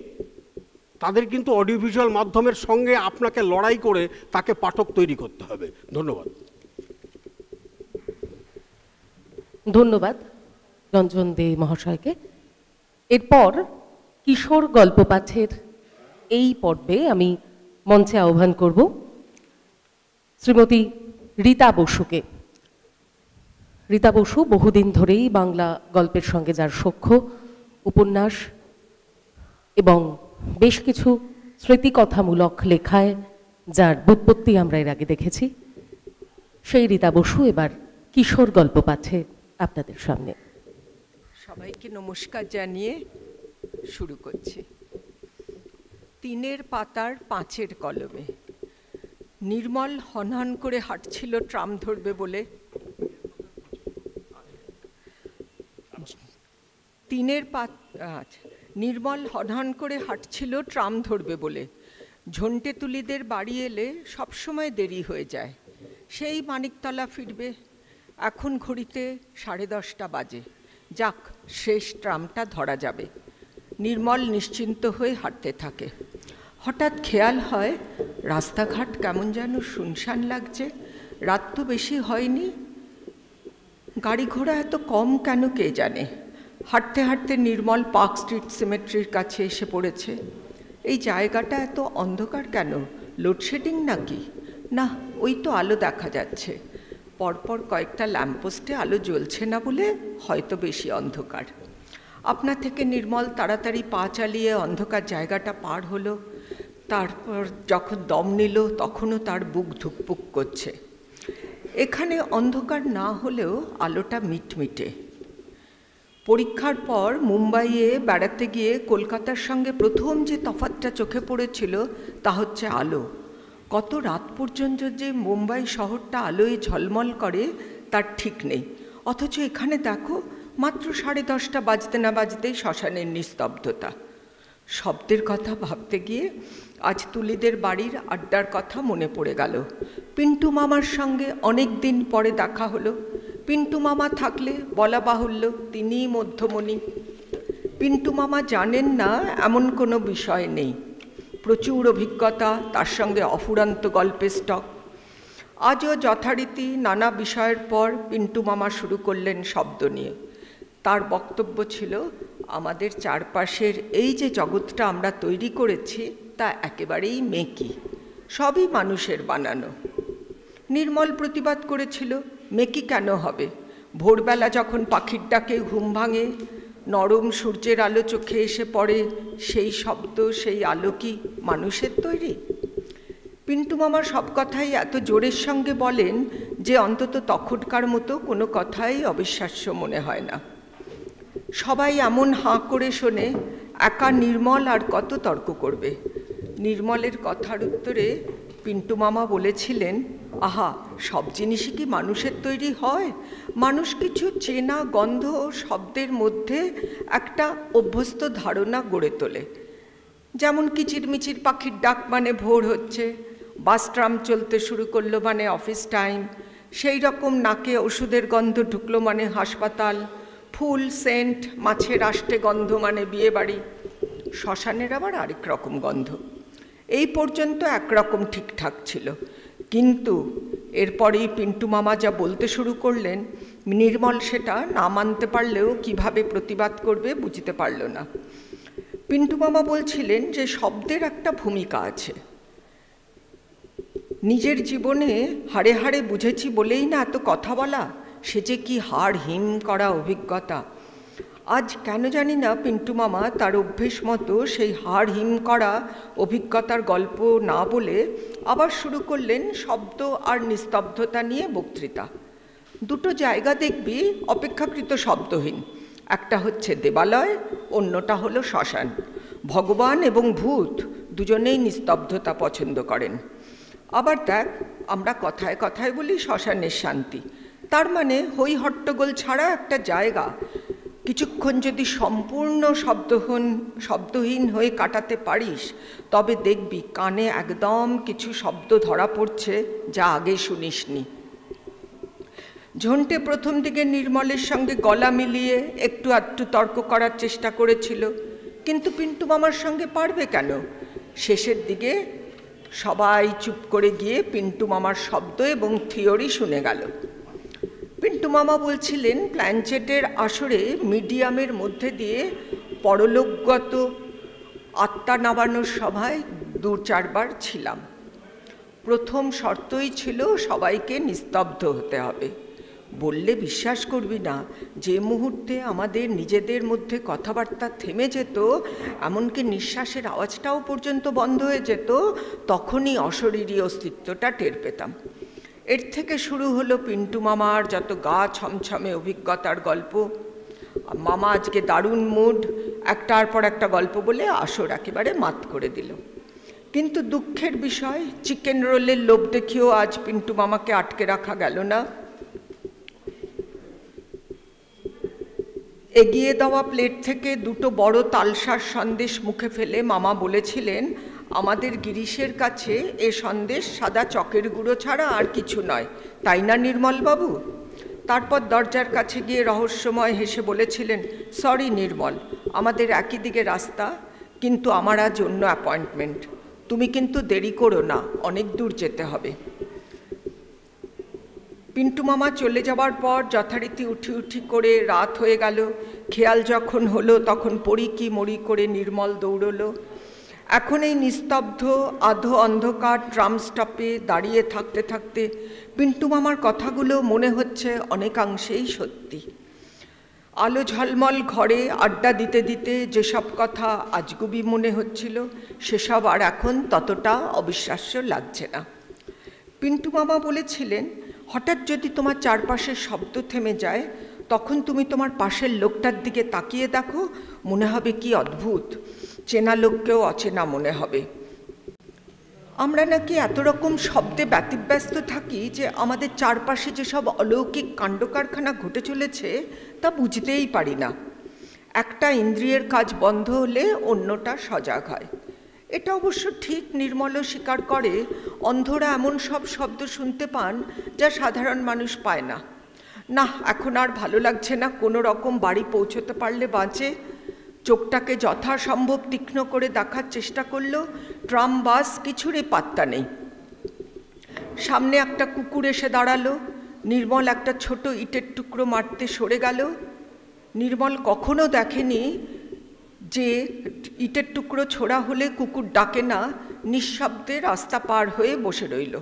তাদের কিন্তু অডিও ভিজুয়াল মাধ্যমের সঙ্গে আপনাকে লড়াই করে তাকে পাঠক তৈরি করতে হবে। ধন্যবাদ। ধন্যবাদ রঞ্জন দে মহাশয়কে। এরপর কিশোর গল্প পাঠের এই পর্বে আমি মঞ্চে আহ্বান করব শ্রীমতী রীতা বসুকে। রীতা বসু বহুদিন ধরেই বাংলা গল্পের সঙ্গে যার সখ্য, উপন্যাস এবং বেশ কিছু স্মৃতিকথামূলক লেখায় যার ব্যুৎপত্তি আমরা এর আগে দেখেছি, সেই রীতা বসু এবার কিশোর গল্প পাঠে আপনাদের সামনে। সবাইকে নমস্কার জানিয়ে শুরু করছি। 3 পাতার 5 কলমে। নির্মল হনহন করে হাঁটছিল ট্রাম ধরবে বলে। 3 পাতা। নির্মল হনহন করে হাঁটছিল ট্রাম ধরবে বলে। ঝন্টে তুলিদের বাড়ি এলে সবসময় দেরি হয়ে যায়। সেই মানিকতলা ফিরবে। এখন ঘড়িতে 10:30 বাজে। যাক, শেষ ট্রামটা ধরা যাবে। নির্মল নিশ্চিন্ত হয়ে হাঁটতে থাকে। হঠাৎ খেয়াল হয় রাস্তাঘাট কেমন যেন শুনশান লাগছে। রাত তো বেশি হয়নি, গাড়ি ঘোড়া এত কম কেন কে জানে। হাঁটতে হাঁটতে নির্মল পার্ক স্ট্রিট সিমেট্রির কাছে এসে পড়েছে। এই জায়গাটা এত অন্ধকার কেন? লোডশেডিং নাকি? না, ওই তো আলো দেখা যাচ্ছে। পরপর কয়েকটা ল্যাম্পপোস্টে আলো জ্বলছে না বলে হয়তো বেশি অন্ধকার। আপনা থেকে নির্মল তাড়াতাড়ি পা চালিয়ে অন্ধকার জায়গাটা পার হলো। তারপর যখন দম নিল তখনও তার বুক ধুকপুক করছে। এখানে অন্ধকার না হলেও আলোটা মিটমিটে। পরীক্ষার পর মুম্বাইয়ে বেড়াতে গিয়ে কলকাতার সঙ্গে প্রথম যে তফাৎটা চোখে পড়েছিল তা হচ্ছে আলো। কত রাত পর্যন্ত যে মুম্বাই শহরটা আলোয় ঝলমল করে তার ঠিক নেই, অথচ এখানে দেখো মাত্র 10:30 বাজতে না বাজতেই শ্মশানের নিস্তব্ধতা। শব্দের কথা ভাবতে গিয়ে আজ তুলিদের বাড়ির আড্ডার কথা মনে পড়ে গেল। পিন্টু মামার সঙ্গে অনেক দিন পরে দেখা হলো। পিন্টু মামা থাকলে বলা বাহুল্য তিনিই মধ্যমণি। পিন্টু মামা জানেন না এমন কোনো বিষয় নেই। প্রচুর অভিজ্ঞতা, তার সঙ্গে অফুরন্ত গল্পের স্টক। আজও যথারীতি নানা বিষয়ের পর পিন্টু মামা শুরু করলেন শব্দ নিয়ে। তার বক্তব্য ছিল, আমাদের চারপাশের এই যে জগৎটা আমরা তৈরি করেছি তা একেবারেই মেকি, সবই মানুষের বানানো। নির্মল প্রতিবাদ করেছিল, মেকি কেন হবে? ভোরবেলা যখন পাখির ডাকে ঘুম ভাঙে, নরম সূর্যের আলো চোখে এসে পড়ে, সেই শব্দ সেই আলো কি মানুষের তৈরি? পিন্টু মামা সব কথাই এত জোরের সঙ্গে বলেন যে অন্তত তখনকার মতো কোনো কথাই অবিশ্বাস্য মনে হয় না। সবাই এমন হাঁ করে শোনে, একা নির্মল আর কত তর্ক করবে। নির্মলের কথার উত্তরে পিন্টু মামা বলেছিলেন, আহা, সব জিনিসই কি মানুষের তৈরি হয়? মানুষ কিছু চেনা গন্ধ ও শব্দের মধ্যে একটা অভ্যস্ত ধারণা গড়ে তোলে। যেমন কিচিরমিচির পাখির ডাক মানে ভোর হচ্ছে, বাস ট্রাম চলতে শুরু করলো মানে অফিস টাইম, সেই রকম নাকে ওষুধের গন্ধ ঢুকলো মানে হাসপাতাল, ফুল সেন্ট মাছের আষ্টে গন্ধ মানে বিয়ে বাড়ি, শ্মশানের আবার আরেক রকম গন্ধ। এই পর্যন্ত একরকম ঠিকঠাক ছিল, কিন্তু এরপরেই পিন্টু মামা যা বলতে শুরু করলেন, নির্মল সেটা না মানতে পারলেও কিভাবে প্রতিবাদ করবে বুঝতে পারল না। পিন্টু মামা বলছিলেন যে শব্দের একটা ভূমিকা আছে। নিজের জীবনে হাড়ে হাড়ে বুঝেছি বলেই না এত কথা বলা, সে যে কি হাড় হিম করা অভিজ্ঞতা। আজ কেন জানি না পিন্টু মামা তার অভ্যেস মতো সেই হাড় হিম করা অভিজ্ঞতার গল্প না বলে আবার শুরু করলেন শব্দ আর নিস্তব্ধতা নিয়ে বক্তৃতা। দুটো জায়গা দেখবি অপেক্ষাকৃত শব্দহীন, একটা হচ্ছে দেবালয়, অন্যটা হলো শ্মশান। ভগবান এবং ভূত দুজনেই নিস্তব্ধতা পছন্দ করেন। আবার দেখ, আমরা কথায় কথায় বলি শ্মশানের শান্তি, তার মানে হই হট্টগোল ছাড়া একটা জায়গা কিছুক্ষণ যদি সম্পূর্ণ শব্দহীন হয়ে কাটাতে পারিস, তবে দেখবি কানে একদম কিছু শব্দ ধরা পড়ছে যা আগে শুনিসনি। ঝন্টে প্রথম দিকে নির্মলের সঙ্গে গলা মিলিয়ে একটু আধটু তর্ক করার চেষ্টা করেছিল, কিন্তু পিন্টু মামার সঙ্গে পারবে কেন? শেষের দিকে সবাই চুপ করে গিয়ে পিন্টু মামার শব্দ এবং থিওরি শুনে গেল। পিন্টু মামা বলছিলেন, প্ল্যানচেটের আসরে মিডিয়ামের মধ্যে দিয়ে পরলোকগত আত্মা নামানোর সভায় 2-4 বার ছিলাম। প্রথম শর্তই ছিল সবাইকে নিস্তব্ধ হতে হবে। বললে বিশ্বাস করবি না, যে মুহূর্তে আমাদের নিজেদের মধ্যে কথাবার্তা থেমে যেত, এমনকি নিঃশ্বাসের আওয়াজটাও পর্যন্ত বন্ধ হয়ে যেত, তখনই অশরীরী অস্তিত্বটা টের পেতাম। এর থেকে শুরু হলো পিন্টু মামার যত গা ছমছমে অভিজ্ঞতার গল্প। মামা আজকে দারুণ মুড, একটার পর একটা গল্প বলে আসর একেবারে মাত করে দিল। কিন্তু দুঃখের বিষয়, চিকেন রোলের লোভ দেখিয়েও আজ পিন্টু মামাকে আটকে রাখা গেল না। এগিয়ে দেওয়া প্লেট থেকে 2 বড় তালসার সন্দেশ মুখে ফেলে মামা বলেছিলেন, আমাদের গিরিশের কাছে এ সন্দেশ সাদা চকের গুঁড়ো ছাড়া আর কিছু নয়, তাই না নির্মলবাবু? তারপর দরজার কাছে গিয়ে রহস্যময় হেসে বলেছিলেন, সরি নির্মল, আমাদের একই দিকে রাস্তা, কিন্তু আমার আজ অন্য অ্যাপয়েন্টমেন্ট। তুমি কিন্তু দেরি করো না, অনেক দূর যেতে হবে। পিন্টু মামা চলে যাওয়ার পর যথারীতি উঠি করে রাত হয়ে গেল। খেয়াল যখন হলো তখন পড়ি কি মরি করে নির্মল দৌড়লো। এখন এই নিস্তব্ধ আধো অন্ধকার ট্রাম স্টপে দাঁড়িয়ে থাকতে থাকতে পিন্টু মামার কথাগুলো মনে হচ্ছে অনেকাংশেই সত্যি। আলো ঝলমল ঘরে আড্ডা দিতে দিতে যেসব কথা আজগুবি মনে হচ্ছিল, সেসব আর এখন ততটা অবিশ্বাস্য লাগছে না। পিন্টু মামা বলেছিলেন, হঠাৎ যদি তোমার চারপাশের শব্দ থেমে যায়, তখন তুমি তোমার পাশের লোকটার দিকে তাকিয়ে দেখো, মনে হবে কি অদ্ভুত, চেনা লোককেও অচেনা মনে হবে। আমরা নাকি এত রকম শব্দে ব্যতিব্যস্ত থাকি যে আমাদের চারপাশে যেসব অলৌকিক কাণ্ডকারখানা ঘটে চলেছে তা বুঝতেই পারি না। একটা ইন্দ্রিয়ের কাজ বন্ধ হলে অন্যটা সজাগ হয়। এটা অবশ্য ঠিক, নির্মলও স্বীকার করে, অন্ধরা এমন সব শব্দ শুনতে পান যা সাধারণ মানুষ পায় না। না, এখন আর ভালো লাগছে না, কোনো রকম বাড়ি পৌঁছতে পারলে বাঁচে। চোখটাকে যথাসম্ভব তীক্ষ্ণ করে দেখার চেষ্টা করলো, ট্রাম বাস কিছুরই পাত্তা নেই। সামনে একটা কুকুর এসে দাঁড়ালো। নির্মল একটা ছোট ইটের টুকরো মারতে সরে গেল। নির্মল কখনো দেখেনি যে ইটের টুকরো ছোড়া হলে কুকুর ডাকে না, নিঃশব্দে রাস্তা পার হয়ে বসে রইল।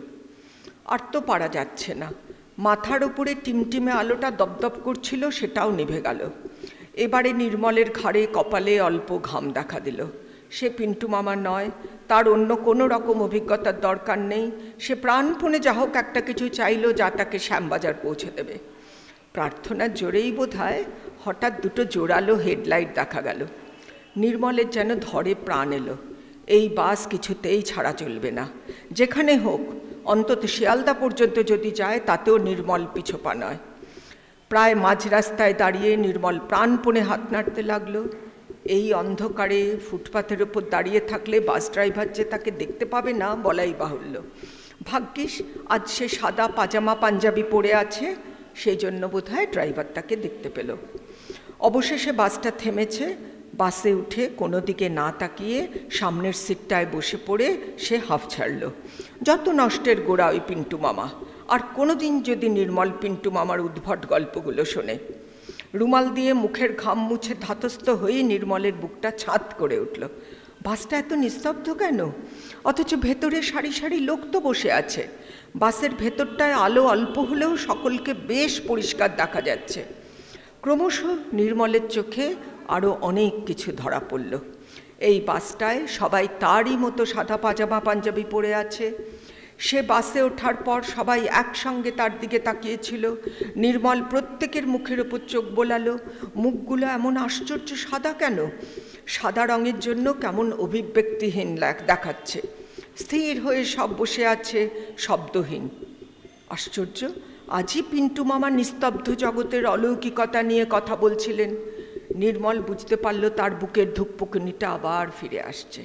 আর তো পারা যাচ্ছে না। মাথার ওপরে টিমটিমে আলোটা দপদপ করছিল, সেটাও নিভে গেল। এবারে নির্মলের ঘাড়ে কপালে অল্প ঘাম দেখা দিল। সে পিন্টু মামা নয়, তার অন্য কোনো রকম অভিজ্ঞতার দরকার নেই। সে প্রাণপণে যা হোক একটা কিছু চাইল যা তাকে শ্যামবাজার পৌঁছে দেবে। প্রার্থনার জোরেই বোধহয় হঠাৎ 2 জোরালো হেডলাইট দেখা গেল। নির্মলের যেন ধরে প্রাণ এলো। এই বাস কিছুতেই ছাড়া চলবে না, যেখানে হোক, অন্তত শিয়ালদা পর্যন্ত যদি যায় তাতেও নির্মল পিছপা নয়। প্রায় মাঝ রাস্তায় দাঁড়িয়ে নির্মল প্রাণপণে হাত নাড়তে লাগলো। এই অন্ধকারে ফুটপাথের ওপর দাঁড়িয়ে থাকলে বাস ড্রাইভার যে তাকে দেখতে পাবে না বলাই বাহুল্য। ভাগ্যিস আজ সে সাদা পাজামা পাঞ্জাবি পরে আছে, সেই জন্য বোধহয় ড্রাইভার তাকে দেখতে পেল। অবশেষে বাসটা থেমেছে। বাসে উঠে কোনো দিকে না তাকিয়ে সামনের সিটটায় বসে পড়ে সে হাঁফ ছাড়ল। যত নষ্টের গোড়া ওই পিন্টু মামা। আর কোনো দিন যদি নির্মল পিন্টু মামার উদ্ভট গল্পগুলো শোনে। রুমাল দিয়ে মুখের ঘাম মুছে ধাতস্থ হয়ে নির্মলের বুকটা ছাদ করে উঠল। বাসটা এত নিস্তব্ধ কেন? অথচ ভেতরে সারি সারি লোক তো বসে আছে। বাসের ভেতরটায় আলো অল্প হলেও সকলকে বেশ পরিষ্কার দেখা যাচ্ছে। ক্রমশ নির্মলের চোখে আরও অনেক কিছু ধরা পড়ল। এই বাসটায় সবাই তারই মতো সাদা পাজামা পাঞ্জাবি পরে আছে। সে বাসে ওঠার পর সবাই একসঙ্গে তার দিকে তাকিয়েছিল। নির্মল প্রত্যেকের মুখের ওপর চোখ বোলালো। মুখগুলো এমন আশ্চর্য সাদা কেন? সাদা রঙের জন্য কেমন অভিব্যক্তিহীন দেখাচ্ছে। স্থির হয়ে সব বসে আছে, শব্দহীন। আশ্চর্য, আজই পিন্টু মামা নিস্তব্ধ জগতের অলৌকিকতা নিয়ে কথা বলছিলেন। নির্মল বুঝতে পারল তার বুকের ধুকপুকুনিটা আবার ফিরে আসছে।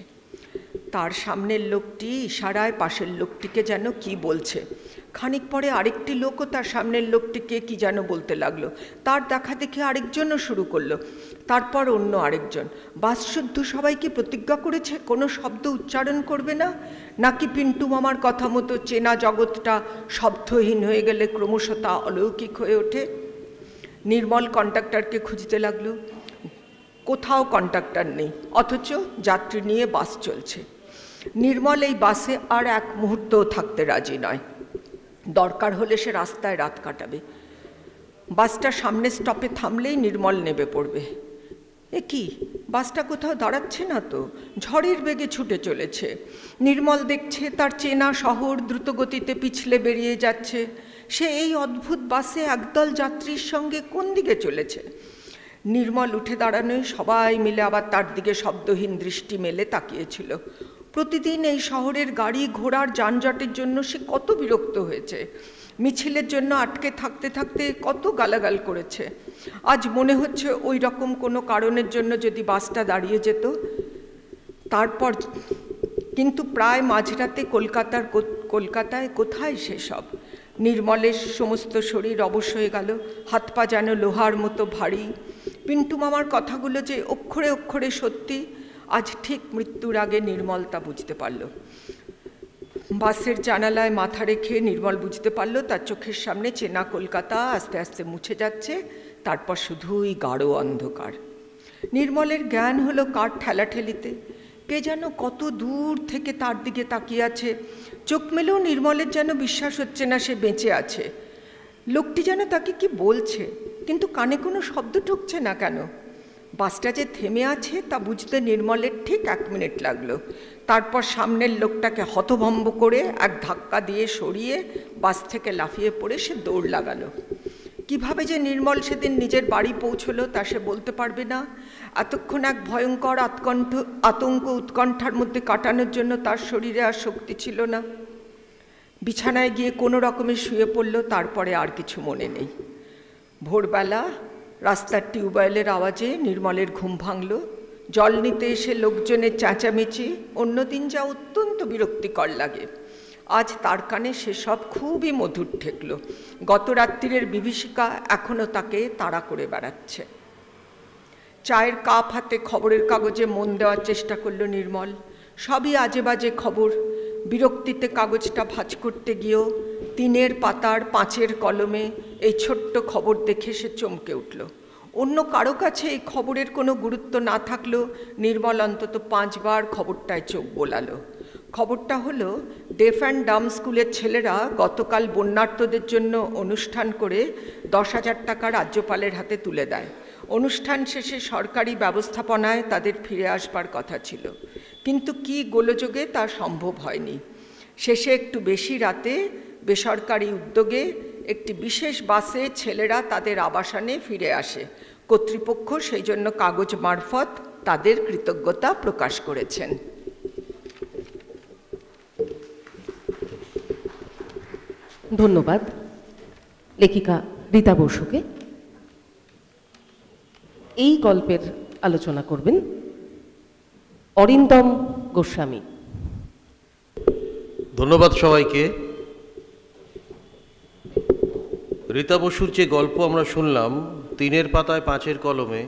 তার সামনের লোকটি ইশারায় পাশের লোকটিকে যেন কি বলছে। খানিক পরে আরেকটি লোকও তার সামনের লোকটিকে কি যেন বলতে লাগলো। তার দেখা দেখে আরেকজনও শুরু করলো, তারপর অন্য আরেকজন। বাসশুদ্ধ সবাইকে প্রতিজ্ঞা করেছে কোনো শব্দ উচ্চারণ করবে না, নাকি পিন্টু মামার কথা মতো চেনা জগৎটা শব্দহীন হয়ে গেলে ক্রমশ তা অলৌকিক হয়ে ওঠে। নির্মল কন্ডাক্টরকে খুঁজতে লাগলো। কোথাও কন্ডাক্টর নেই, অথচ যাত্রী নিয়ে বাস চলছে। নির্মল এই বাসে আর এক মুহূর্তও থাকতে রাজি নয়। দরকার হলে সে রাস্তায় রাত কাটাবে। বাসটা সামনের স্টপে থামলেই নির্মল নেমে পড়বে। এ কি, বাসটা কোথাও দাঁড়াচ্ছে না তো, ঝড়ের বেগে ছুটে চলেছে। নির্মল দেখছে তার চেনা শহর দ্রুতগতিতে পিছলে বেরিয়ে যাচ্ছে। সে এই অদ্ভুত বাসে একদল যাত্রীর সঙ্গে কোন দিকে চলেছে? নির্মল উঠে দাঁড়ানোয় সবাই মিলে আবার তার দিকে শব্দহীন দৃষ্টি মেলে তাকিয়েছিল। প্রতিদিন এই শহরের গাড়ি ঘোড়ার যানজটের জন্য সে কত বিরক্ত হয়েছে। মিছিলের জন্য আটকে থাকতে থাকতে কত গালাগাল করেছে। আজ মনে হচ্ছে ওই রকম কোনো কারণের জন্য যদি বাসটা দাঁড়িয়ে যেত। তারপর কিন্তু প্রায় মাঝরাতে কলকাতায় কোথায় সেসব? নির্মলের সমস্ত শরীর অবশ হয়ে গেল, হাত পা যেন লোহার মতো ভারী। পিন্টু মামার কথাগুলো যে অক্ষরে অক্ষরে সত্যি, আজ ঠিক মৃত্যুর আগে নির্মল তা বুঝতে পারল। বাসের জানালায় মাথা রেখে নির্মল বুঝতে পারল তার চোখের সামনে চেনা কলকাতা আস্তে আস্তে মুছে যাচ্ছে, তারপর শুধুই গাঢ় অন্ধকার। নির্মলের জ্ঞান হলো কার ঠেলাঠেলিতে। কে যেন কত দূর থেকে তার দিকে তাকিয়ে আছে। চোখ মেলেও নির্মলের যেন বিশ্বাস হচ্ছে না সে বেঁচে আছে। লোকটি যেন তাকে কি বলছে, কিন্তু কানে কোনো শব্দ ঢুকছে না কেন? বাসটা যে থেমে আছে তা বুঝতে নির্মলের ঠিক 1 মিনিট লাগলো। তারপর সামনের লোকটাকে হতভম্ব করে এক ধাক্কা দিয়ে সরিয়ে বাস থেকে লাফিয়ে পড়ে সে দৌড় লাগালো। কিভাবে যে নির্মল সেদিন নিজের বাড়ি পৌঁছলো তা সে বলতে পারবে না। এতক্ষণ এক ভয়ঙ্কর আতঙ্ক উৎকণ্ঠার মধ্যে কাটানোর জন্য তার শরীরে আর শক্তি ছিল না। বিছানায় গিয়ে কোনো রকমে শুয়ে পড়ল, তারপরে আর কিছু মনে নেই। ভোরবেলা রাস্তার টিউবওয়েলের আওয়াজে নির্মলের ঘুম ভাঙল। জল নিতে এসে লোকজনের চেঁচামেচি অন্যদিন যা অত্যন্ত বিরক্তিকর লাগে, আজ তার কানে সেসব খুবই মধুর ঠেকল। গত রাত্রিরের বিভীষিকা এখনও তাকে তাড়া করে বেড়াচ্ছে। চায়ের কাপ হাতে খবরের কাগজে মন দেওয়ার চেষ্টা করল নির্মল। সবই আজে বাজে খবর। বিরক্তিতে কাগজটা ভাঁজ করতে গিয়েও 3 পাতার 5 কলমে এই ছোট্ট খবর দেখে সে চমকে উঠল। অন্য কারো কাছে এই খবরের কোনো গুরুত্ব না থাকলেও নির্মল অন্তত 5 বার খবরটায় চোখ বোলালো। খবরটা হলো ডেফ অ্যান্ড ডাম স্কুলের ছেলেরা গতকাল বন্যার্তদের জন্য অনুষ্ঠান করে 10,000 টাকা রাজ্যপালের হাতে তুলে দেয়। অনুষ্ঠান শেষে সরকারি ব্যবস্থাপনায় তাদের ফিরে আসবার কথা ছিল, কিন্তু কি গোলযোগে তা সম্ভব হয়নি। শেষে একটু বেশি রাতে বেসরকারি উদ্যোগে একটি বিশেষ বাসে ছেলেরা তাদের আবাসনে ফিরে আসে। কর্তৃপক্ষ সেই জন্য কাগজ মারফত তাদের কৃতজ্ঞতা প্রকাশ করেছেন। ধন্যবাদ লেখিকা রীতা বসুকে। এই গল্পের আলোচনা করবেন অরিন্দম গোস্বামী। ধন্যবাদ সবাইকে। রীতা বসুর যে গল্প আমরা শুনলাম 3 পাতায় 5 কলমে,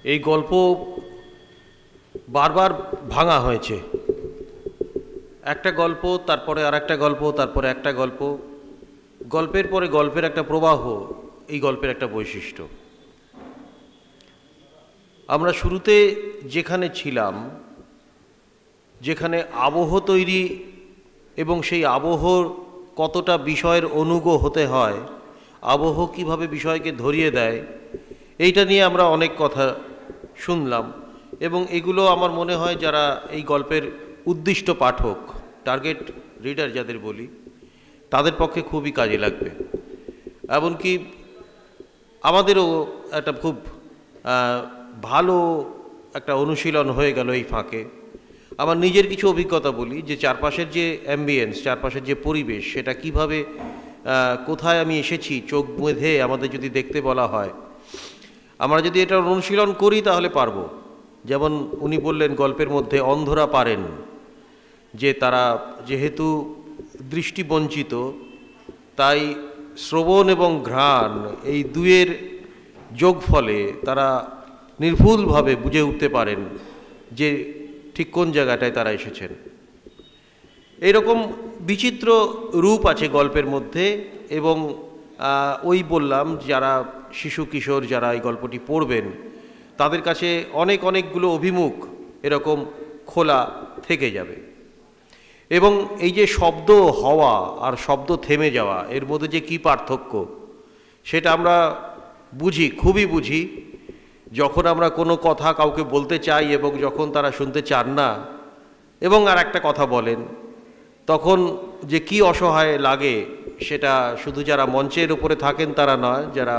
এই গল্প বারবার ভাঙা হয়েছে। একটা গল্প, তারপরে আর একটা গল্প, তারপরে একটা গল্প, গল্পের পরে গল্পের একটা প্রবাহ এই গল্পের একটা বৈশিষ্ট্য। আমরা শুরুতে যেখানে ছিলাম, যেখানে আবহ তৈরি এবং সেই আবহর কতটা বিষয়ের অনুগ হতে হয়, আবহ কিভাবে বিষয়কে ধরিয়ে দেয়, এইটা নিয়ে আমরা অনেক কথা শুনলাম, এবং এগুলো আমার মনে হয় যারা এই গল্পের উদ্দিষ্ট পাঠক, টার্গেট রিডার যাদের বলি, তাদের পক্ষে খুবই কাজে লাগবে। এমনকি আমাদেরও একটা খুব ভালো একটা অনুশীলন হয়ে গেল এই ফাঁকে। আমার নিজের কিছু অভিজ্ঞতা বলি, যে চারপাশের যে অ্যাম্বিয়েন্স, চারপাশের যে পরিবেশ, সেটা কিভাবে কোথায় আমি এসেছি চোখ বেঁধে আমাদের যদি দেখতে বলা হয়, আমরা যদি এটা অনুশীলন করি তাহলে পারবো। যেমন উনি বললেন গল্পের মধ্যে অন্ধরা পারেন, যে তারা যেহেতু দৃষ্টিবঞ্চিত, তাই শ্রবণ এবং ঘ্রাণ এই দুয়ের যোগফলে তারা নির্ভুলভাবে বুঝে উঠতে পারেন যে ঠিক কোন জায়গাটায় তারা এসেছেন। এইরকম বিচিত্র রূপ আছে গল্পের মধ্যে, এবং ওই বললাম যারা শিশু কিশোর যারা এই গল্পটি পড়বেন তাদের কাছে অনেকগুলো অভিমুখ এরকম খোলা থেকে যাবে। এবং এই যে শব্দ হওয়া আর শব্দ থেমে যাওয়া, এর মধ্যে যে কী পার্থক্য সেটা আমরা বুঝি, খুবই বুঝি, যখন আমরা কোনো কথা কাউকে বলতে চাই এবং যখন তারা শুনতে চান না এবং আর একটা কথা বলেন, তখন যে কি অসহায় লাগে সেটা শুধু যারা মঞ্চের উপরে থাকেন তারা নয়, যারা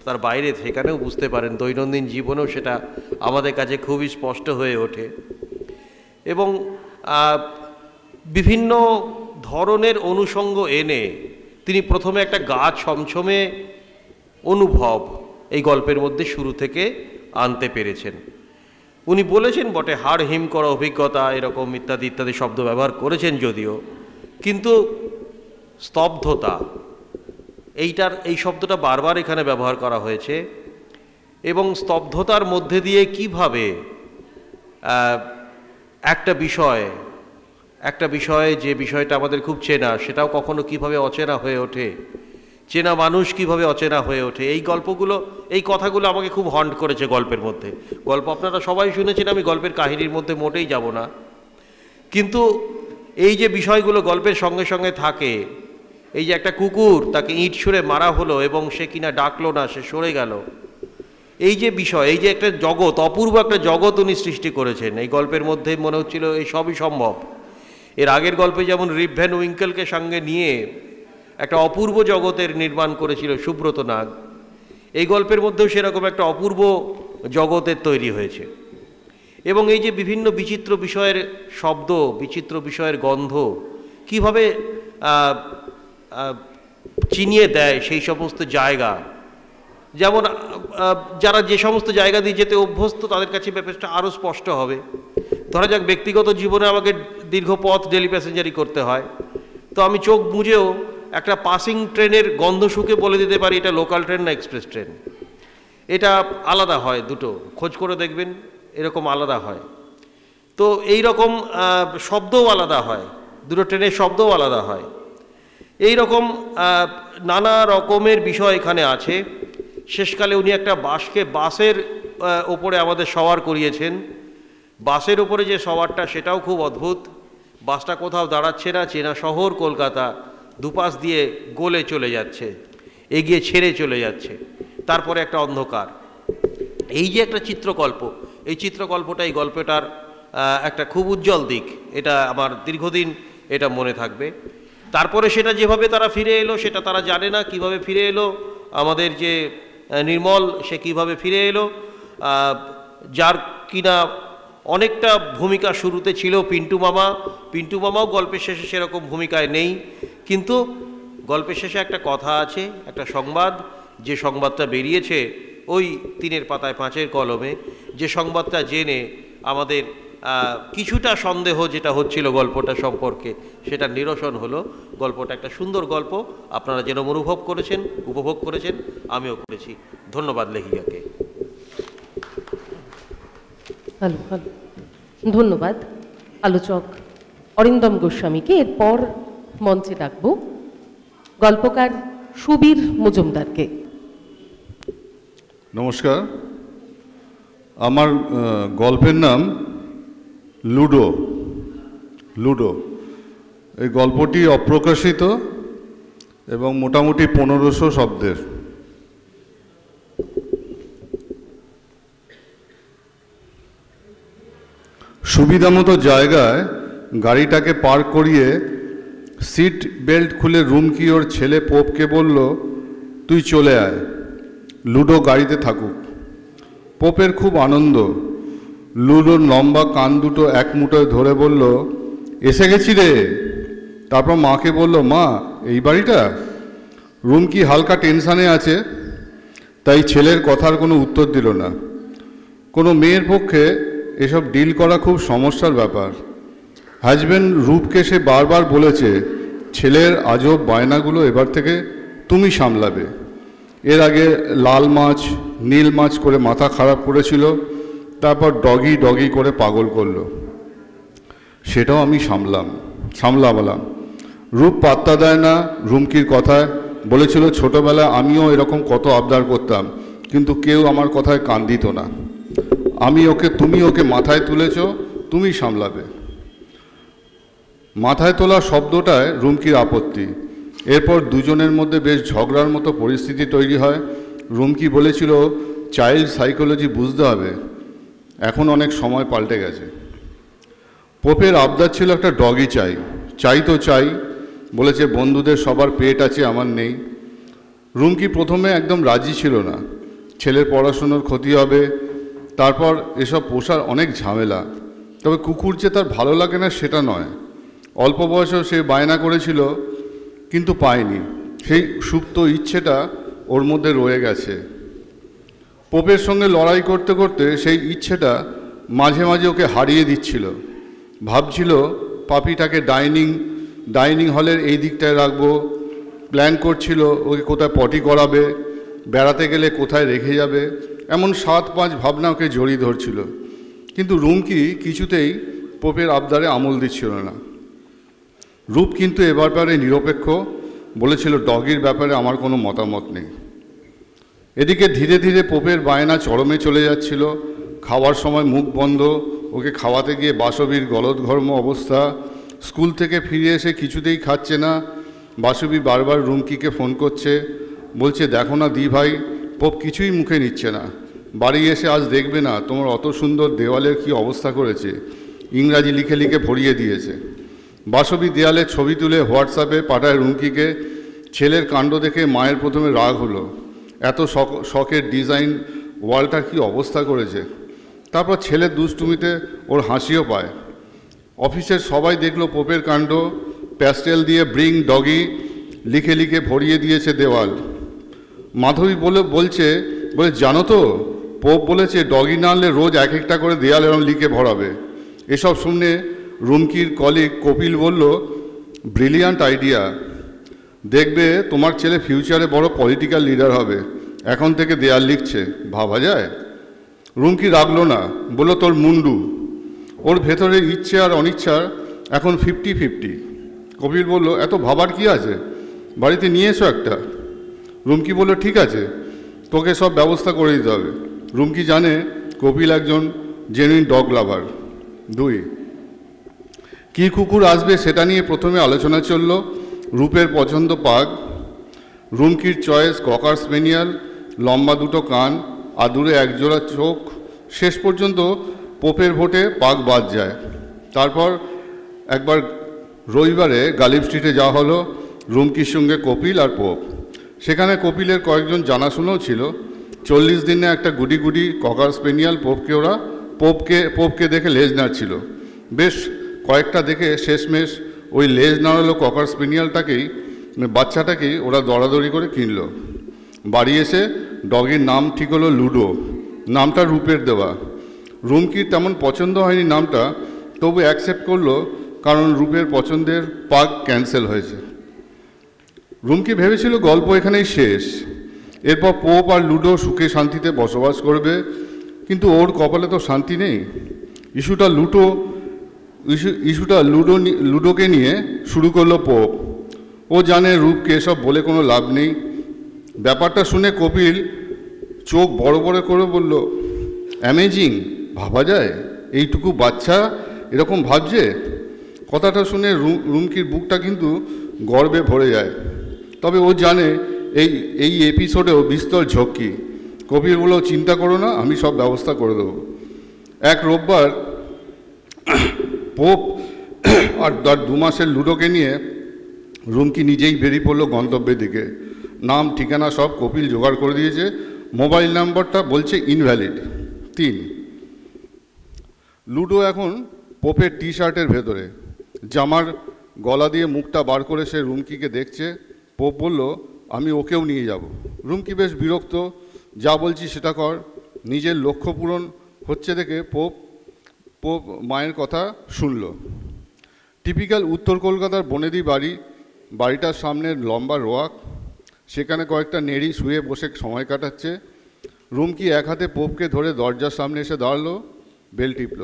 তার বাইরে সেখানেও বুঝতে পারেন, দৈনন্দিন জীবনেও সেটা আমাদের কাছে খুবই স্পষ্ট হয়ে ওঠে। এবং বিভিন্ন ধরনের অনুষঙ্গ এনে তিনি প্রথমে একটা গা ছমছমে অনুভব এই গল্পের মধ্যে শুরু থেকে আনতে পেরেছেন। উনি বলেছেন বটে হাড় হিম করা অভিজ্ঞতা এরকম ইত্যাদি ইত্যাদি শব্দ ব্যবহার করেছেন যদিও, কিন্তু স্তব্ধতা এই শব্দটা বারবার এখানে ব্যবহার করা হয়েছে। এবং স্তব্ধতার মধ্যে দিয়ে কিভাবে একটা বিষয় যে বিষয়টা আমাদের খুব চেনা, সেটাও কখনো কিভাবে অচেনা হয়ে ওঠে, চেনা মানুষ কিভাবে অচেনা হয়ে ওঠে, এই কথাগুলো আমাকে খুব হন্ট করেছে গল্পের মধ্যে। গল্প আপনারা সবাই শুনেছেন, আমি গল্পের কাহিনীর মধ্যে মোটেই যাব না, কিন্তু এই যে বিষয়গুলো গল্পের সঙ্গে সঙ্গে থাকে, এই যে একটা কুকুর, তাকে ইঁট ছুঁড়ে মারা হলো এবং সে কিনা ডাকলো না, সে সরে গেল, এই যে বিষয়, এই যে একটা জগৎ, অপূর্ব একটা জগৎ উনি সৃষ্টি করেছেন এই গল্পের মধ্যে, মনে হচ্ছিল এই সবই সম্ভব। এর আগের গল্পে যেমন রিপ ভ্যান উইঙ্কেলকে সঙ্গে নিয়ে একটা অপূর্ব জগতের নির্মাণ করেছিল সুব্রত নাগ, এই গল্পের মধ্যেও সেরকম একটা অপূর্ব জগতের তৈরি হয়েছে। এবং এই যে বিভিন্ন বিচিত্র বিষয়ের শব্দ, বিচিত্র বিষয়ের গন্ধ কিভাবে চিনিয়ে দেয় সেই সমস্ত জায়গা, যেমন যারা যে সমস্ত জায়গা দিয়ে যেতে অভ্যস্ত তাদের কাছে ব্যাপারটা আরও স্পষ্ট হবে। ধরা যাক ব্যক্তিগত জীবনে আমাকে দীর্ঘ পথ ডেলি প্যাসেঞ্জারি করতে হয়, তো আমি চোখ বুঝেও একটা পাসিং ট্রেনের গন্ধ শুকে বলে দিতে পারি এটা লোকাল ট্রেন না এক্সপ্রেস ট্রেন। এটা আলাদা হয়, দুটো খোঁজ করে দেখবেন এরকম আলাদা হয়। তো এই রকম শব্দও আলাদা হয়, দুটো ট্রেনের শব্দও আলাদা হয়। এই রকম নানা রকমের বিষয় এখানে আছে। শেষকালে উনি একটা বাসের ওপরে আমাদের সওয়ার করিয়েছেন। বাসের ওপরে যে সওয়ারটা সেটাও খুব অদ্ভুত। বাসটা কোথাও দাঁড়াচ্ছে না, চেনা শহর কলকাতা, দুপাশ দিয়ে গলে চলে যাচ্ছে, এগিয়ে ছেড়ে চলে যাচ্ছে, তারপরে একটা অন্ধকার। এই যে একটা চিত্রকল্প, এই চিত্রকল্পটা এই গল্পটার একটা খুব উজ্জ্বল দিক, এটা আমার দীর্ঘদিন এটা মনে থাকবে। তারপরে সেটা যেভাবে তারা ফিরে এলো সেটা তারা জানে না, কিভাবে ফিরে এলো। আমাদের যে নির্মল, সে কিভাবে ফিরে এলো, যার কিনা অনেকটা ভূমিকা শুরুতে ছিল পিন্টু মামাও গল্পের শেষে সেরকম ভূমিকায় নেই, কিন্তু গল্পের শেষে একটা কথা আছে, একটা সংবাদ, যে সংবাদটা বেরিয়েছে ওই 3 পাতায় 5 কলমে, যে সংবাদটা জেনে আমাদের কিছুটা সন্দেহ যেটা হচ্ছিল গল্পটা সম্পর্কে সেটা নিরসন হলো। গল্পটা একটা সুন্দর গল্প, আপনারা যেন উপভোগ করেছেন, আমিও করেছি। ধন্যবাদ লেখিকাকে। ভালো, ধন্যবাদ আলোচক অরিন্দম গোস্বামীকে। এরপর মঞ্চে ডাকবো গল্পকার সুবীর মজুমদারকে। নমস্কার, আমার গল্পের নাম লুডো। এই গল্পটি অপ্রকাশিত, এবং মোটামুটি 1500 শব্দের। সুবিধামতো জায়গায় গাড়িটাকে পার্ক করিয়ে সিট বেল্ট খুলে রুমকি ওর ছেলে পোপকে বলল, তুই চলে আয়, লুডো গাড়িতে থাকুক। পোপের খুব আনন্দ। লুডোর লম্বা কান দুটো এক মুঠোয় ধরে বলল, এসে গেছি রে। তারপর মাকে বলল, মা এই বাড়িটা? রুমকি হালকা টেনশানে আছে, তাই ছেলের কথার কোনো উত্তর দিল না। কোনো মেয়ের পক্ষে এসব ডিল করা খুব সমস্যার ব্যাপার। হাজব্যান্ড রূপকে সে বারবার বলেছে, ছেলের আজব বায়নাগুলো এবার থেকে তুমি সামলাবে। এর আগে লাল মাছ নীল মাছ করে মাথা খারাপ করেছিল, তারপর ডগি ডগি করে পাগল করলো, সেটাও আমি সামলাবলাম। রূপ পাত্তা দেয় না রুমকির কথায়। বলেছিল, ছোটবেলায় আমিও এরকম কত আবদার করতাম, কিন্তু কেউ আমার কথায় কান দিত না। তুমি ওকে মাথায় তুলেছ, তুমি সামলাবে। মাথায় তোলা শব্দটায় রুমকির আপত্তি। এরপর দুজনের মধ্যে বেশ ঝগড়ার মতো পরিস্থিতি তৈরি হয়। রুমকি বলেছিল, চাইল্ড সাইকোলজি বুঝতে হবে, এখন অনেক সময় পাল্টে গেছে। পোপের আবদার ছিল একটা ডগি চাই, বলেছে বন্ধুদের সবার পেট আছে, আমার নেই। রুমকি প্রথমে একদম রাজি ছিল না, ছেলের পড়াশুনোর ক্ষতি হবে, তারপর এসব পোষার অনেক ঝামেলা। তবে কুকুর যে তার ভালো লাগে না সেটা নয়। অল্প বয়সেও সে বায়না করেছিল, কিন্তু পায়নি। সেই সুপ্ত ইচ্ছেটা ওর মধ্যে রয়ে গেছে। পোপের সঙ্গে লড়াই করতে করতে সেই ইচ্ছেটা মাঝে মাঝে ওকে হারিয়ে দিচ্ছিল। ভাবছিল পাপিটাকে ডাইনিং হলের এই দিকটায় রাখবো, প্ল্যান করছিল ওকে কোথায় পটি করাবে, বেড়াতে গেলে কোথায় রেখে যাবে, এমন 7-5 ভাবনা ওকে জড়িয়ে ধরছিল। কিন্তু রুমকি কিছুতেই পোপের আবদারে আমল দিচ্ছিল না। রূপ কিন্তু এ ব্যাপারে নিরপেক্ষ, বলেছিল ডগির ব্যাপারে আমার কোনো মতামত নেই। এদিকে ধীরে ধীরে পোপের বায়না চরমে চলে যাচ্ছিল। খাওয়ার সময় মুখ বন্ধ, ওকে খাওয়াতে গিয়ে বাসবির গলদঘর্ম অবস্থা। স্কুল থেকে ফিরে এসে কিছুতেই খাচ্ছে না। বাসবি বারবার রুমকিকে ফোন করছে, বলছে, দেখো না দি ভাই, পোপ কিছুই মুখে নিচ্ছে না। বাড়ি এসে আজ দেখবে না তোমার অত সুন্দর দেওয়ালের কি অবস্থা করেছে, ইংরাজি লিখে লিখে ভরিয়ে দিয়েছে। বাসবি দেয়ালের ছবি তুলে হোয়াটসঅ্যাপে পাঠায় রুমকিকে। ছেলের কাণ্ড দেখে মায়ের প্রথমে রাগ হলো, এত শখের ডিজাইন ওয়ালটার কি অবস্থা করেছে। তারপর ছেলের দুষ্টুমিতে ওর হাসিও পায়। অফিসের সবাই দেখলো পোপের কাণ্ড। প্যাস্টেল দিয়ে ব্রিং ডগি লিখে লিখে ভরিয়ে দিয়েছে দেওয়াল। মাধবী বলছে জানো তো, পোপ বলেছে ডগি না আনলে রোজ এক একটা করে দেয়াল এরম লিখে ভরাবে। এসব শুনে রুমকির কলিগ কপিল বলল, ব্রিলিয়ান্ট আইডিয়া, দেখবে তোমার ছেলে ফিউচারে বড় পলিটিক্যাল লিডার হবে, এখন থেকে দেয়াল লিখছে, ভাবা যায়। রুমকি রাগলো না, বলল, তোর মুন্ডু। ওর ভেতরে ইচ্ছে আর অনিচ্ছার এখন 50-50। কপিল বলল, এত ভাবার কি আছে, বাড়িতে নিয়ে এসো একটা। রুমকি বলল, ঠিক আছে, তোকে সব ব্যবস্থা করে দিতে হবে। রুমকি জানে কপিল একজন জেনুইন ডগ লাভার। 2, কী কুকুর আসবে সেটা নিয়ে প্রথমে আলোচনা চলল। রূপের পছন্দ পাগ, রুমকির চয়েস ককার স্পেনিয়াল, লম্বা দুটো কান, আদুরে একজোড়া চোখ। শেষ পর্যন্ত পোপের ভোটে পাগ বাদ যায়। তারপর একবার রবিবারে গালিব স্ট্রিটে যাওয়া হলো রুমকির সঙ্গে কপিল আর পোপ। সেখানে কপিলের কয়েকজন জানাশোনাও ছিল। 40 দিনে একটা গুডি ককার স্পেনিয়াল পোপকে দেখে লেজ নাড়ছিল। বেশ কয়েকটা দেখে শেষমেশ ওই লেজ নাড়ালো ককার বাচ্চাটাকেই ওরা দরাদরি করে কিনল। বাড়ি এসে ডগির নাম ঠিক হলো লুডো। নামটা রূপের দেওয়া। রুমকির তেমন পছন্দ হয়নি নামটা, তবু অ্যাকসেপ্ট করলো, কারণ রূপের পছন্দের পাগ ক্যান্সেল হয়েছে। রুমকি ভেবেছিল গল্প এখানেই শেষ, এরপর পোপ আর লুডো সুখে শান্তিতে বসবাস করবে, কিন্তু ওর কপালে তো শান্তি নেই। ইস্যুটা লুডোকে নিয়ে শুরু করলো পোপ। ও জানে রূপকে এসব বলে কোনো লাভ নেই। ব্যাপারটা শুনে কপিল চোখ বড় বড় করে বলল, অ্যামেজিং, ভাবা যায় এইটুকু বাচ্চা এরকম ভাবছে। কথাটা শুনে রুমকির বুকটা কিন্তু গর্বে ভরে যায়। তবে ও জানে এই এপিসোডেও বিস্তর ঝক্কি। কবির বলেও চিন্তা করো না, আমি সব ব্যবস্থা করে দেবো। এক রোববার পোপ আর তার 2 মাসের লুডোকে নিয়ে রুমকি নিজেই বেরিয়ে পড়লো গন্তব্যের দিকে। নাম ঠিকানা সব কপিল জোগাড় করে দিয়েছে, মোবাইল নাম্বারটা বলছে ইনভ্যালিড 3। লুডো এখন পোপের টি শার্টের ভেতরে, জামার গলা দিয়ে মুখটা বার করে সে রুমকিকে দেখছে। পোপ বলল, আমি ওকেও নিয়ে যাব। রুমকি বেশ বিরক্ত, যা বলছি সেটা কর। নিজের লক্ষ্য পূরণ হচ্ছে দেখে পোপ মায়ের কথা শুনল। টিপিক্যাল উত্তর কলকাতার বনেদি বাড়িটার সামনে লম্বা রোয়াক, সেখানে কয়েকটা নেড়ি শুয়ে বসে সময় কাটাচ্ছে। রুমকি এক হাতে পোপকে ধরে দরজার সামনে এসে দাঁড়ালো, বেল টিপল।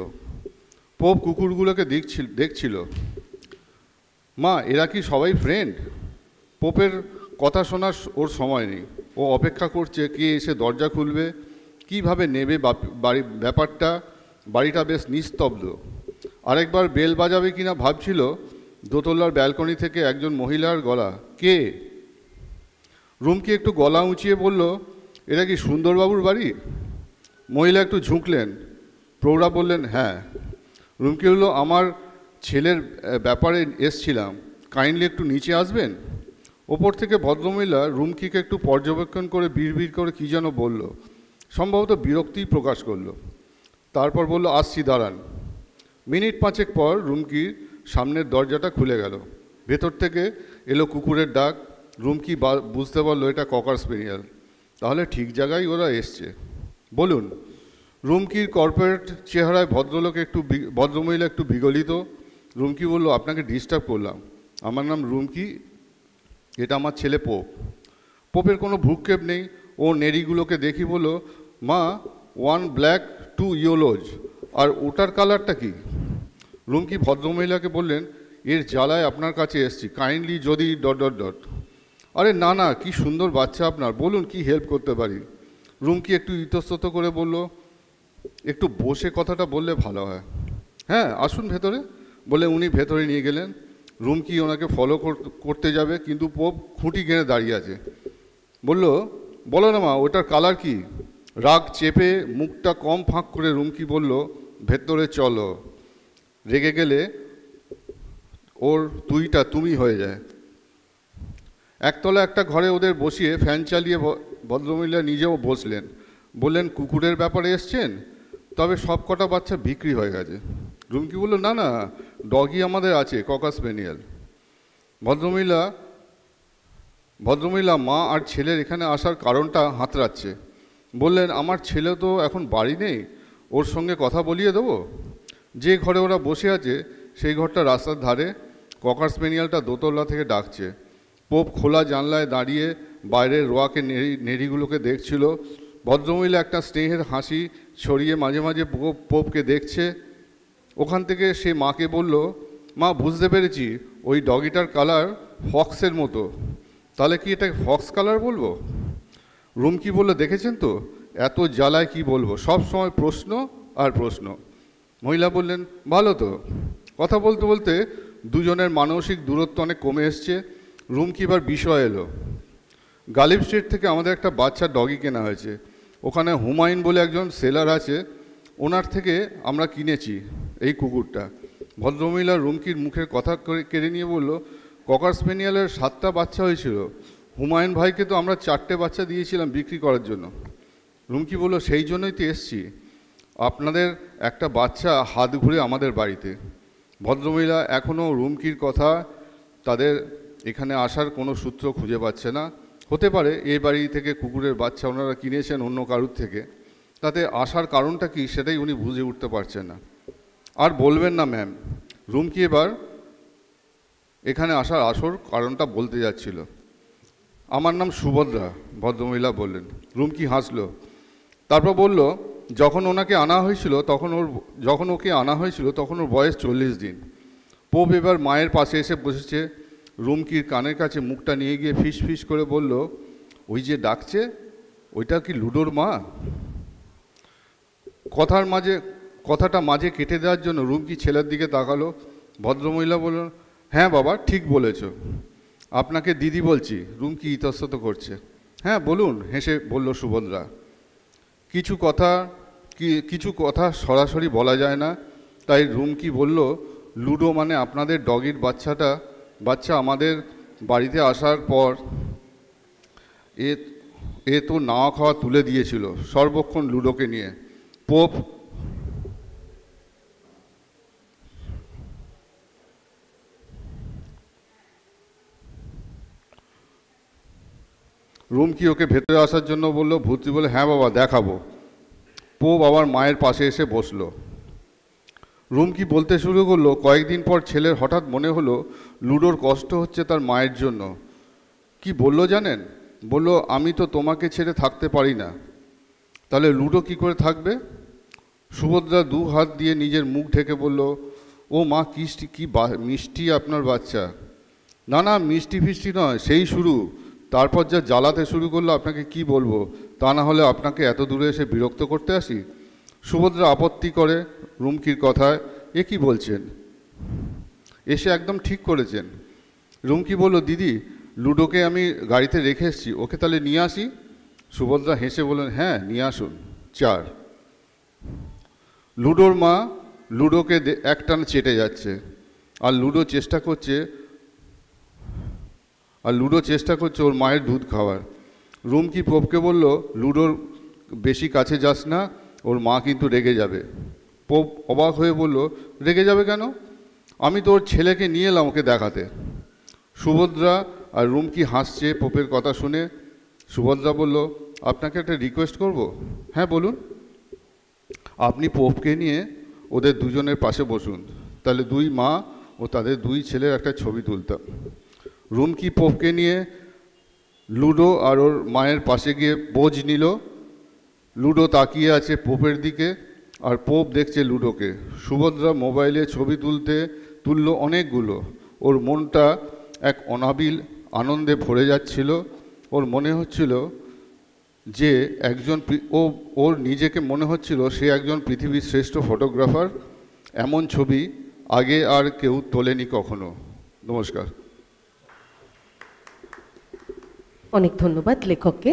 পোপ কুকুরগুলোকে দেখছিল। মা, এরা কি সবাই ফ্রেন্ড? পোপের কথা শোনার ওর সময় নেই, ও অপেক্ষা করছে কে এসে দরজা খুলবে, কিভাবে নেবে ব্যাপারটা। বাড়িটা বেশ নিস্তব্ধ। আরেকবার বেল বাজাবে কিনা ভাবছিল। দোতলার ব্যালকনি থেকে একজন মহিলার গলা, কে? রুমকি একটু গলা উঁচিয়ে বলল, এটা কি সুন্দরবাবুর বাড়ি? মহিলা একটু ঝুঁকলেন, প্রৌঢ়া বললেন, হ্যাঁ। রুমকি বলল, আমার ছেলের ব্যাপারে এসছিলাম, কাইন্ডলি একটু নিচে আসবেন? ওপর থেকে ভদ্রমহিলা রুমকিকে একটু পর্যবেক্ষণ করে বিড়বিড় করে কী যেন বলল, সম্ভবত বিরক্তিই প্রকাশ করলো। তারপর বলল, আসছি, দাঁড়ান। মিনিট 5 পর রুমকির সামনের দরজাটা খুলে গেল। ভেতর থেকে এলো কুকুরের ডাক। রুমকি বুঝতে পারলো এটা ককার স্পেনিয়াল। তাহলে ঠিক জায়গায় ওরা এসছে। বলুন। রুমকির কর্পোরেট চেহারায় ভদ্রমহিলা একটু বিগলিত। রুমকি বলল, আপনাকে ডিস্টার্ব করলাম। আমার নাম রুমকি, এটা আমার ছেলে পোপ। পোপের কোনো ভ্রুক্ষেপ নেই। ও নেড়িগুলোকে দেখি বলল, মা, 1 ব্ল্যাক 2 ইয়েলোজ, আর ওটার কালারটা কি? রুমকি ভদ্রমহিলাকে বললেন, এর জ্বালায় আপনার কাছে এসছি, কাইন্ডলি যদি ... আরে না না, কি সুন্দর বাচ্চা আপনার, বলুন কি হেল্প করতে পারি? রুমকি একটু ইতস্তত করে বলল, একটু বসে কথাটা বললে ভালো হয়। হ্যাঁ, আসুন ভেতরে, বলে উনি ভেতরে নিয়ে গেলেন। রুমকি ওনাকে ফলো করতে যাবে, কিন্তু পোপ খুঁটি গেড়ে দাঁড়িয়ে আছে। বলো না মা, ওটার কালার কি? রাগ চেপে মুখটা কম ফাঁক করে রুমকি বলল, ভেতরে চলো। রেগে গেলে ওর তুইটা তুমি হয়ে যায়। একতলা একটা ঘরে ওদের বসিয়ে ফ্যান চালিয়ে ভদ্রমহিলা নিজেও বসলেন। বললেন, কুকুরের ব্যাপারে এসছেন? তবে সব কটা বাচ্চা বিক্রি হয়ে গেছে। রুমকি বলল, না না, ডগি আমাদের আছে, ককার স্পেনিয়াল। ভদ্রমহিলা মা আর ছেলের এখানে আসার কারণটা হাতড়াচ্ছে। বললেন, আমার ছেলে তো এখন বাড়ি নেই, ওর সঙ্গে কথা বলিয়ে দেবো। যে ঘরে ওরা বসে আছে সেই ঘরটা রাস্তার ধারে। ককার স্পেনিয়ালটা দোতলা থেকে ডাকছে। পোপ খোলা জানলায় দাঁড়িয়ে বাইরের রোয়াকে নেড়িগুলোকে দেখছিল। ভদ্রমহিলা একটা স্নেহের হাসি ছড়িয়ে মাঝে মাঝে পোপকে দেখছে। ওখান থেকে সে মাকে বলল, মা, বুঝতে পেরেছি, ওই ডগিটার কালার ফক্সের মতো। তাহলে কি এটাকে ফক্স কালার বলবো? রুমকি বলল, দেখেছেন তো, এত জ্বালায় কি বলবো, সব সময় প্রশ্ন আর প্রশ্ন। মহিলা বললেন, ভালো তো। কথা বলতে বলতে দুজনের মানসিক দূরত্ব অনেক কমে এসছে। রুমকি এবার বিষয় এলো। গালিব স্ট্রিট থেকে আমাদের একটা বাচ্চা ডগি কেনা হয়েছে। ওখানে হুমায়ুন বলে একজন সেলার আছে, ওনার থেকে আমরা কিনেছি এই কুকুরটা। ভদ্রমহিলা রুমকির মুখের কথা কেড়ে নিয়ে বলল, ককার স্পেনিয়ালের 7টা বাচ্চা হয়েছিল, হুমায়ুন ভাইকে তো আমরা 4টে বাচ্চা দিয়েছিলাম বিক্রি করার জন্য। রুমকি বলল, সেই জন্যই তো এসছি, আপনাদের একটা বাচ্চা হাত ঘুরে আমাদের বাড়িতে। ভদ্রমহিলা এখনও রুমকির কথা, তাদের এখানে আসার কোনো সূত্র খুঁজে পাচ্ছে না। হতে পারে এই বাড়ি থেকে কুকুরের বাচ্চা ওনারা কিনেছেন অন্য কারুর থেকে, তাতে আসার কারণটা কি সেটাই উনি বুঝে উঠতে পারছেন না। আর বলবেন না ম্যাম। রুমকি এবার এখানে আসার আসল কারণটা বলতে যাচ্ছিল। আমার নাম সুভদ্রা, ভদ্রমহিলা বললেন। রুমকি হাসলো, তারপর বলল, যখন ওকে আনা হয়েছিল তখন ওর বয়স 40 দিন। পোপ এবার মায়ের পাশে এসে বসেছে। রুমকির কানের কাছে মুখটা নিয়ে গিয়ে ফিস ফিস করে বলল, ওই যে ডাকছে, ওইটা কি লুডোর মা? কথাটা মাঝে কেটে দেওয়ার জন্য রুমকি ছেলের দিকে তাকালো। ভদ্রমহিলা বলল, হ্যাঁ বাবা, ঠিক বলেছ। আপনাকে দিদি বলছি। রুমকি ইতস্তত করছে। হ্যাঁ বলুন, হেসে বলল সুভদ্রা। কিছু কথা সরাসরি বলা যায় না, তাই রুমকি বলল, লুডো মানে আপনাদের ডগির বাচ্চা আমাদের বাড়িতে আসার পর এ তো নাওয়া খাওয়া তুলে দিয়েছিল সর্বক্ষণ লুডোকে নিয়ে। পোপ রুমকি ওকে ভেতরে আসার জন্য বলল। ভূতটি বলে, হ্যাঁ বাবা দেখাবো। পোপ আবার মায়ের পাশে এসে বসলো। রুমকি বলতে শুরু করলো, কয়েকদিন পর ছেলের হঠাৎ মনে হলো লুডোর কষ্ট হচ্ছে তার মায়ের জন্য। কি বললো জানেন? বলল, আমি তো তোমাকে ছেড়ে থাকতে পারি না। তাহলে লুডো কি করে থাকবে? সুভদ্রা 2 হাত দিয়ে নিজের মুখ ঢেকে বলল, ও মা কি মিষ্টি আপনার বাচ্চা। না মিষ্টি ফিষ্টি নয়, সেই শুরু। তারপর যা জ্বালাতে শুরু করলো আপনাকে কি বলবো, তা না হলে আপনাকে এত দূরে এসে বিরক্ত করতে আসি। সুভদ্রা আপত্তি করে রুমকির কথায়। এ কি বলছেন? এসে একদম ঠিক করেছেন। রুমকি বলল, দিদি লুডোকে আমি গাড়িতে রেখে এসেছি, ওকে তাহলে নিয়ে আসি? সুভদ্রা হেসে বললেন, হ্যাঁ নিয়ে আসুন। 4 লুডোর মা লুডোকে একটানা চেটে যাচ্ছে, আর লুডো চেষ্টা করছে ওর মায়ের দুধ খাওয়ার। রুমকি পোপকে বলল, লুডোর বেশি কাছে যাস না, ওর মা কিন্তু রেগে যাবে। পোপ অবাক হয়ে বলল, রেগে যাবে কেন? আমি তো ওর ছেলেকে নিয়ে এলাম ওকে দেখাতে। সুভদ্রা আর রুমকি হাসছে পোপের কথা শুনে। সুভদ্রা বলল, আপনাকে একটা রিকোয়েস্ট করব। হ্যাঁ বলুন। আপনি পোপকে নিয়ে ওদের দুজনের পাশে বসুন, তাহলে 2 মা ও তাদের 2 ছেলের একটা ছবি তুলতাম। রুমকি পোপকে নিয়ে লুডো আর ওর মায়ের পাশে গিয়ে বোঝ নিল। লুডো তাকিয়ে আছে পোপের দিকে, আর পোপ দেখছে লুডোকে। সুভদ্রা মোবাইলে ছবি তুলল অনেকগুলো। ওর মনটা এক অনাবিল আনন্দে ভরে যাচ্ছিল। ওর মনে হচ্ছিল যে ওর নিজেকে মনে হচ্ছিল সে একজন পৃথিবীর শ্রেষ্ঠ ফটোগ্রাফার। এমন ছবি আগে আর কেউ তোলেনি কখনো। নমস্কার। অনেক ধন্যবাদ লেখককে।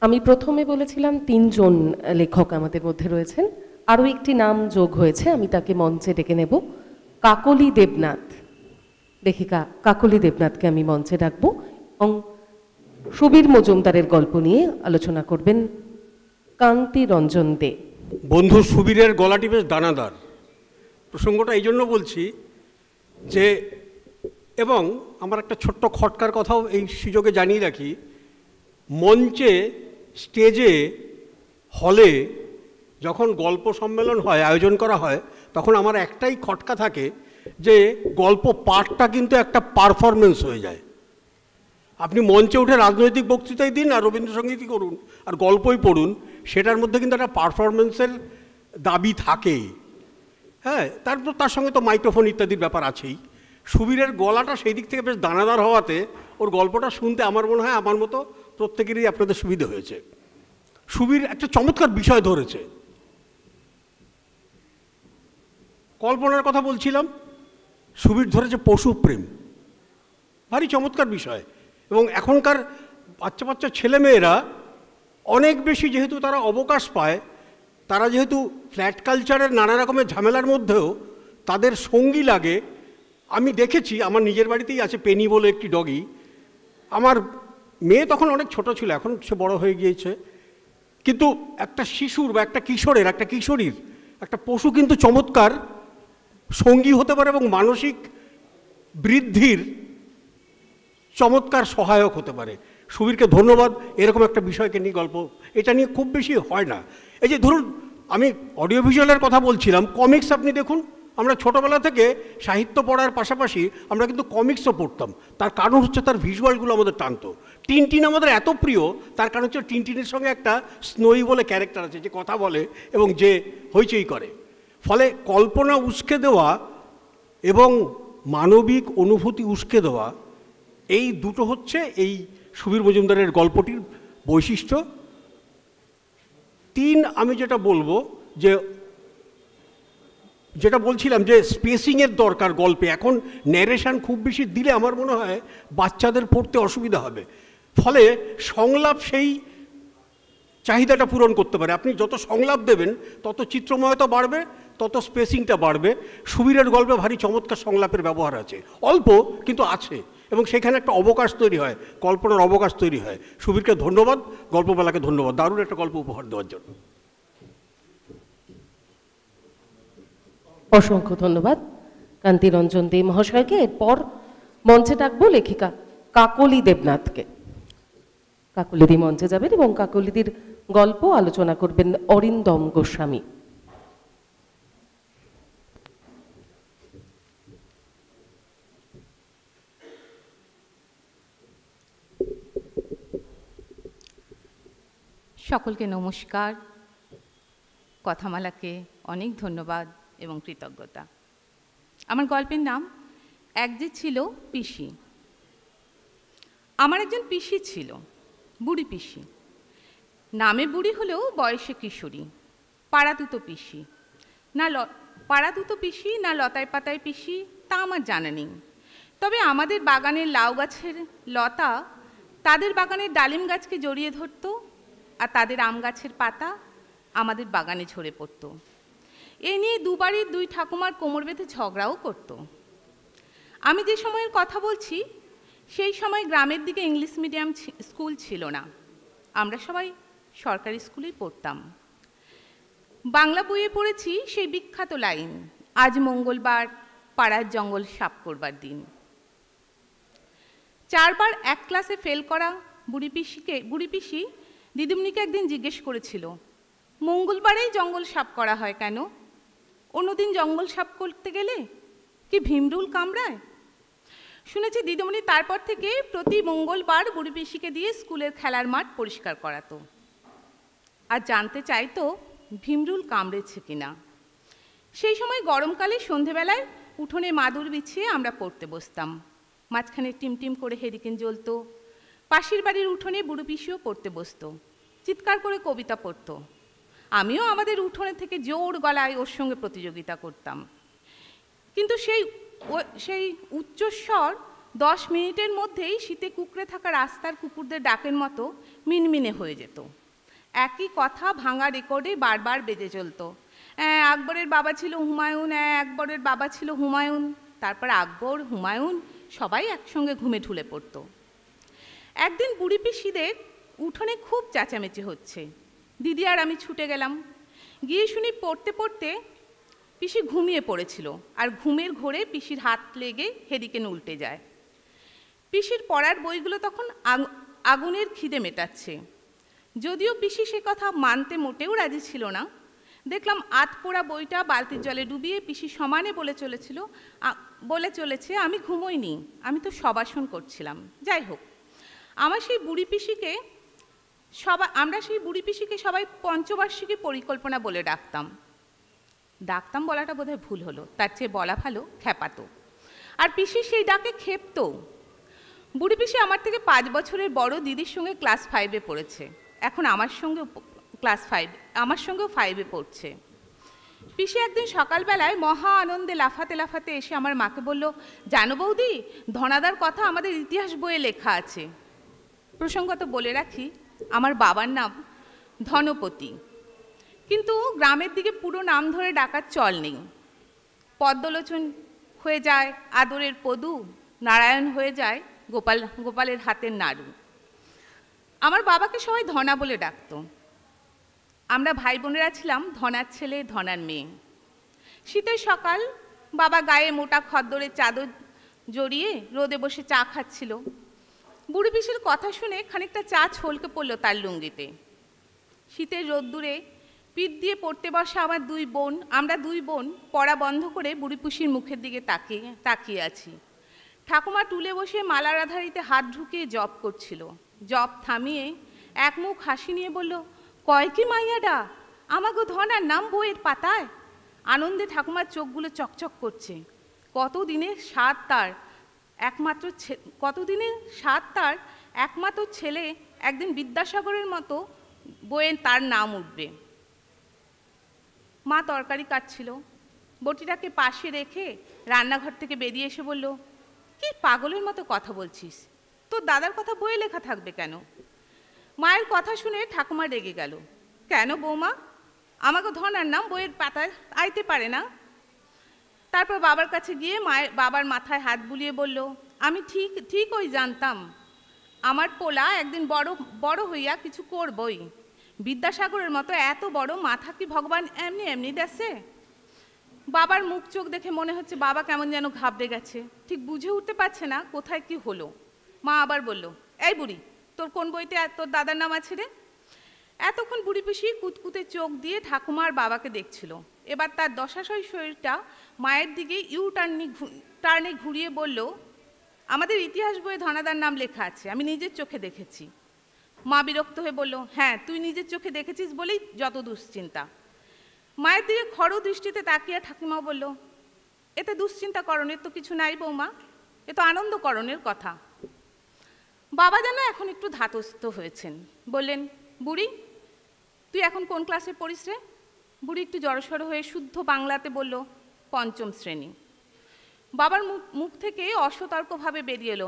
আমি প্রথমে বলেছিলাম 3 জন লেখক আমাদের মধ্যে রয়েছেন, আরও একটি নাম যোগ হয়েছে, আমি তাকে মঞ্চে ডেকে নেব। কাকলি দেবনাথ, লেখিকা কাকলি দেবনাথকে আমি মঞ্চে ডাকবো এবং সুবীর মজুমদারের গল্প নিয়ে আলোচনা করবেন কান্তি রঞ্জন দে। বন্ধু সুবীরের গলাটি বেশ দানাদার। প্রসঙ্গটা এই জন্য বলছি যে, এবং আমার একটা ছোট্ট খটকার কথাও এই সুযোগে জানিয়ে রাখি, মঞ্চে, স্টেজে, হলে যখন গল্প সম্মেলন হয়, আয়োজন করা হয়, তখন আমার একটাই খটকা থাকে যে গল্প পাঠটা কিন্তু একটা পারফরমেন্স হয়ে যায়। আপনি মঞ্চে উঠে রাজনৈতিক বক্তৃতাই দিন আর রবীন্দ্রসঙ্গীতই করুন আর গল্পই পড়ুন, সেটার মধ্যে কিন্তু একটা পারফরমেন্সের দাবি থাকে। হ্যাঁ, তারপর তার সঙ্গে তো মাইক্রোফোন ইত্যাদির ব্যাপার আছেই। সুবীরের গলাটা সেই দিক থেকে বেশ দানাদার হওয়াতে ওর গল্পটা শুনতে আমার মনে হয় আমার মতো প্রত্যেকেরই আপনাদের সুবিধে হয়েছে। সুবীর একটা চমৎকার বিষয় ধরেছে। কল্পনার কথা বলছিলাম, সুবীর ধরেছে পশুপ্রেম, ভারী চমৎকার বিষয়। এবং এখনকার বাচ্চা ছেলেমেয়েরা অনেক বেশি যেহেতু তারা অবকাশ পায়, তারা যেহেতু ফ্ল্যাট কালচারের নানা রকমের ঝামেলার মধ্যেও তাদের সঙ্গী লাগে। আমি দেখেছি, আমার নিজের বাড়িতেই আছে পেনি বলে একটি ডগি। আমার মেয়ে তখন অনেক ছোট ছিল, এখন সে বড় হয়ে গিয়েছে, কিন্তু একটা শিশুর বা একটা কিশোরীর একটা পশু কিন্তু চমৎকার সঙ্গী হতে পারে এবং মানসিক বৃদ্ধির চমৎকার সহায়ক হতে পারে। সুবীরকে ধন্যবাদ, এরকম একটা বিষয়কে নিয়ে গল্প, এটা নিয়ে খুব বেশি হয় না। এই যে ধরুন, আমি অডিও ভিজুয়ালের কথা বলছিলাম, কমিক্স আপনি দেখুন, আমরা ছোটোবেলা থেকে সাহিত্য পড়ার পাশাপাশি আমরা কিন্তু কমিক্সও পড়তাম। তার কারণ হচ্ছে তার ভিজুয়ালগুলো আমাদের টানতো। টিনটিন আমাদের এত প্রিয়, তার কারণ হচ্ছে টিনটিনের সঙ্গে একটা স্নোই বলে ক্যারেক্টার আছে যে কথা বলে এবং যে হইচই করে। ফলে কল্পনা উস্কে দেওয়া এবং মানবিক অনুভূতি উস্কে দেওয়া, এই দুটো হচ্ছে এই সুবীর মজুমদারের গল্পটির বৈশিষ্ট্য। 3 আমি যেটা বলবো যে যেটা বলছিলাম যে স্পেসিংয়ের দরকার গল্পে। এখন ন্যারেশন খুব বেশি দিলে আমার মনে হয় বাচ্চাদের পড়তে অসুবিধা হবে, ফলে সংলাপ সেই চাহিদাটা পূরণ করতে পারে। আপনি যত সংলাপ দেবেন তত চিত্রময়তা বাড়বে, তত স্পেসিংটা বাড়বে। সুবীরের গল্পে ভারী চমৎকার সংলাপের ব্যবহার আছে, অল্প কিন্তু আছে, এবং সেখানে একটা অবকাশ তৈরি হয়, কল্পনার অবকাশ তৈরি হয়। সুবীরকে ধন্যবাদ, গল্পমেলাকে ধন্যবাদ দারুণ একটা গল্প উপহার দেওয়ার জন্য। অসংখ্য ধন্যবাদ কান্তিরঞ্জন দে মহাশয়কে। এরপর মঞ্চে ডাকবো লেখিকা কাকলি দেবনাথকে। কাকলিদি মঞ্চে যাবেন এবং কাকলিদির গল্প আলোচনা করবেন অরিন্দম গোস্বামী। সকলকে নমস্কার। কথামালাকে অনেক ধন্যবাদ এবং কৃতজ্ঞতা। আমার গল্পের নাম এক যে ছিল পিসি। আমার একজন পিসি ছিল, বুড়ি পিসি। নামে বুড়ি হলেও বয়সে কিশোরী। পাড়াতুতো পিসি, না পাড়াতুতো পিসি না লতায় পাতায় পিসি তা আমার জানা নেই। তবে আমাদের বাগানের লাউ গাছের লতা তাদের বাগানের ডালিম গাছকে জড়িয়ে ধরত, আর তাদের আম গাছের পাতা আমাদের বাগানে ঝরে পড়ত। এ নিয়ে দুবারের দুই ঠাকুমার কোমর বেঁধে ঝগড়াও করত। আমি যে সময়ের কথা বলছি সেই সময় গ্রামের দিকে ইংলিশ মিডিয়াম স্কুল ছিল না। আমরা সবাই সরকারি স্কুলেই পড়তাম। বাংলা বইয়ে পড়েছি সেই বিখ্যাত লাইন, আজ মঙ্গলবার পাড়ার জঙ্গল সাফ করবার দিন। 4 বার এক ক্লাসে ফেল করা বুড়ি পিসি দিদিমণিকে একদিন জিজ্ঞেস করেছিল, মঙ্গলবারেই জঙ্গল সাফ করা হয় কেন? অন্যদিন জঙ্গল সাফ করতে গেলে কি ভীমরুল কামড়ায়? শুনেছি দিদিমণি তারপর থেকে প্রতি মঙ্গলবার বুড়ি পিসিকে দিয়ে স্কুলের খেলার মাঠ পরিষ্কার করাতো, আর জানতে চাইতো ভীমরুল কামড়েছে কিনা। সেই সময় গরমকালে সন্ধেবেলায় উঠোনে মাদুর বিছিয়ে আমরা পড়তে বসতাম। মাঝখানে টিমটিম করে হেরিকেন জ্বলতো। পাশের বাড়ির উঠোনে বুড়ি পিসিও পড়তে বসতো, চিৎকার করে কবিতা পড়তো। আমিও আমাদের উঠোনে থেকে জোর গলায় ওর সঙ্গে প্রতিযোগিতা করতাম। কিন্তু সেই উচ্চস্বর 10 মিনিটের মধ্যেই শীতে কুঁকড়ে থাকা রাস্তার কুকুরদের ডাকের মতো মিনমিনে হয়ে যেত। একই কথা ভাঙা রেকর্ডে বারবার বেজে চলতো, আকবরের বাবা ছিল হুমায়ুন, আকবরের বাবা ছিল হুমায়ুন। তারপর আকবর, হুমায়ুন সবাই একসঙ্গে ঘুমে ঢুলে পড়তো। একদিন বুড়ি পিসিদের উঠোনে খুব চেঁচামেচি হচ্ছে। দিদি আর আমি ছুটে গেলাম। গিয়ে শুনি পড়তে পড়তে পিসি ঘুমিয়ে পড়েছিল, আর ঘুমের ঘোরে পিসির হাত লেগে হেরিকেন উল্টে যায়। পিসির পড়ার বইগুলো তখন আগুনের খিদে মেটাচ্ছে। যদিও পিসি সে কথা মানতে মোটেও রাজি ছিল না। দেখলাম আধপোড়া বইটা বালতির জলে ডুবিয়ে পিসি সমানে বলে চলেছে, আমি ঘুমোইনি, আমি তো সবাসন করছিলাম। যাই হোক, আমরা সেই বুড়ি পিসিকে সবাই পঞ্চবার্ষিকী পরিকল্পনা বলে ডাকতাম বলাটা বোধহয় ভুল হলো, তার চেয়ে বলা ভালো খ্যাপাতো। আর পিসি সেই ডাকে খেপতো। বুড়ি পিসি আমার থেকে 5 বছরের বড় দিদির সঙ্গে ক্লাস 5-এ পড়েছে। এখন আমার সঙ্গেও 5-এ পড়ছে। পিসি একদিন সকালবেলায় মহা আনন্দে লাফাতে লাফাতে এসে আমার মাকে বলল, জানো বৌদি, ধনাদার কথা আমাদের ইতিহাস বইয়ে লেখা আছে। প্রসঙ্গত বলে রাখি, আমার বাবার নাম ধনপতি, কিন্তু গ্রামের দিকে পুরো নাম ধরে ডাকার চল নেই। পদ্মলোচন হয়ে যায় আদরের পদু, নারায়ণ হয়ে যায় গোপালের হাতের নাড়ু। আমার বাবাকে সবাই ধনা বলে ডাকত। আমরা ভাই বোনেরা ছিলাম ধনার ছেলে ধনার মেয়ে। শীতের সকাল, বাবা গায়ে মোটা খদ্দরের চাদর জড়িয়ে রোদে বসে চা খাচ্ছিল। বুড়ি পিসির কথা শুনে খানিকটা চা ছলকে পড়ল তার লুঙ্গিতে। শীতের রোদ্দুরে পিঠ দিয়ে পড়তে বসা আমরা দুই বোন পড়া বন্ধ করে বুড়ি পিসির মুখের দিকে তাকিয়ে আছি। ঠাকুমা টুলে বসে মালার আধারিতে হাত ঢুকিয়ে জপ করছিল। জপ থামিয়ে এক মুখ হাসি নিয়ে বলল, কয় কি মাইয়াডা, আমাগো ধনার নাম বইয়ের পাতায়। আনন্দে ঠাকুমার চোখগুলো চকচক করছে। কতদিনের স্বাদ তার একমাত্র ছেলে একদিন বিদ্যাসাগরের মতো বইয়ে তার নাম উঠবে। মা তরকারি কাটছিল। বটিটাকে পাশে রেখে রান্নাঘর থেকে বেরিয়ে এসে বলল, কি পাগলের মতো কথা বলছিস, তোর দাদার কথা বইয়ে লেখা থাকবে কেন? মায়ের কথা শুনে ঠাকুমা রেগে গেল। কেন বৌমা, আমাকে ধনার নাম বইয়ের পাতায় আইতে পারে না? তারপর বাবার কাছে গিয়ে বাবার মাথায় হাত বুলিয়ে বলল, আমি ঠিক ওই জানতাম আমার পোলা একদিন বড় হইয়া কিছু করবই। বিদ্যাসাগরের মতো এত বড় মাথা কি ভগবান এমনি এমনি দেশে? বাবার মুখ চোখ দেখে মনে হচ্ছে বাবা কেমন যেন ঘাবড়ে গেছে, ঠিক বুঝে উঠতে পারছে না কোথায় কি হলো। মা আবার বলল, এই বুড়ি, তোর কোন বইতে তোর দাদার নাম আছে রে? এতক্ষণ বুড়ি পিসি কুতকুতে চোখ দিয়ে ঠাকুমার বাবাকে দেখছিল। এবার তার দশাশয় শরীরটা মায়ের দিকে টার্নে ঘুরিয়ে বলল, আমাদের ইতিহাস বইয়ে ধনাদার নাম লেখা আছে, আমি নিজের চোখে দেখেছি। মা বিরক্ত হয়ে বলল, হ্যাঁ তুই নিজের চোখে দেখেছিস বলেই যত দুশ্চিন্তা। মায়ের দিকে খড় দৃষ্টিতে তাকিয়ে ঠাকুমা বলল, এতে দুশ্চিন্তা করণের তো কিছু নাই বৌমা, এ তো আনন্দকরণের কথা। বাবা যেন এখন একটু ধাতস্থ হয়েছেন, বললেন, বুড়ি তুই এখন কোন ক্লাসে পড়িস রে? বুড়ি একটু জড়সড় হয়ে শুদ্ধ বাংলাতে বলল, পঞ্চম শ্রেণী। বাবার মুখ থেকে অসতর্কভাবে বেরিয়ে এলো,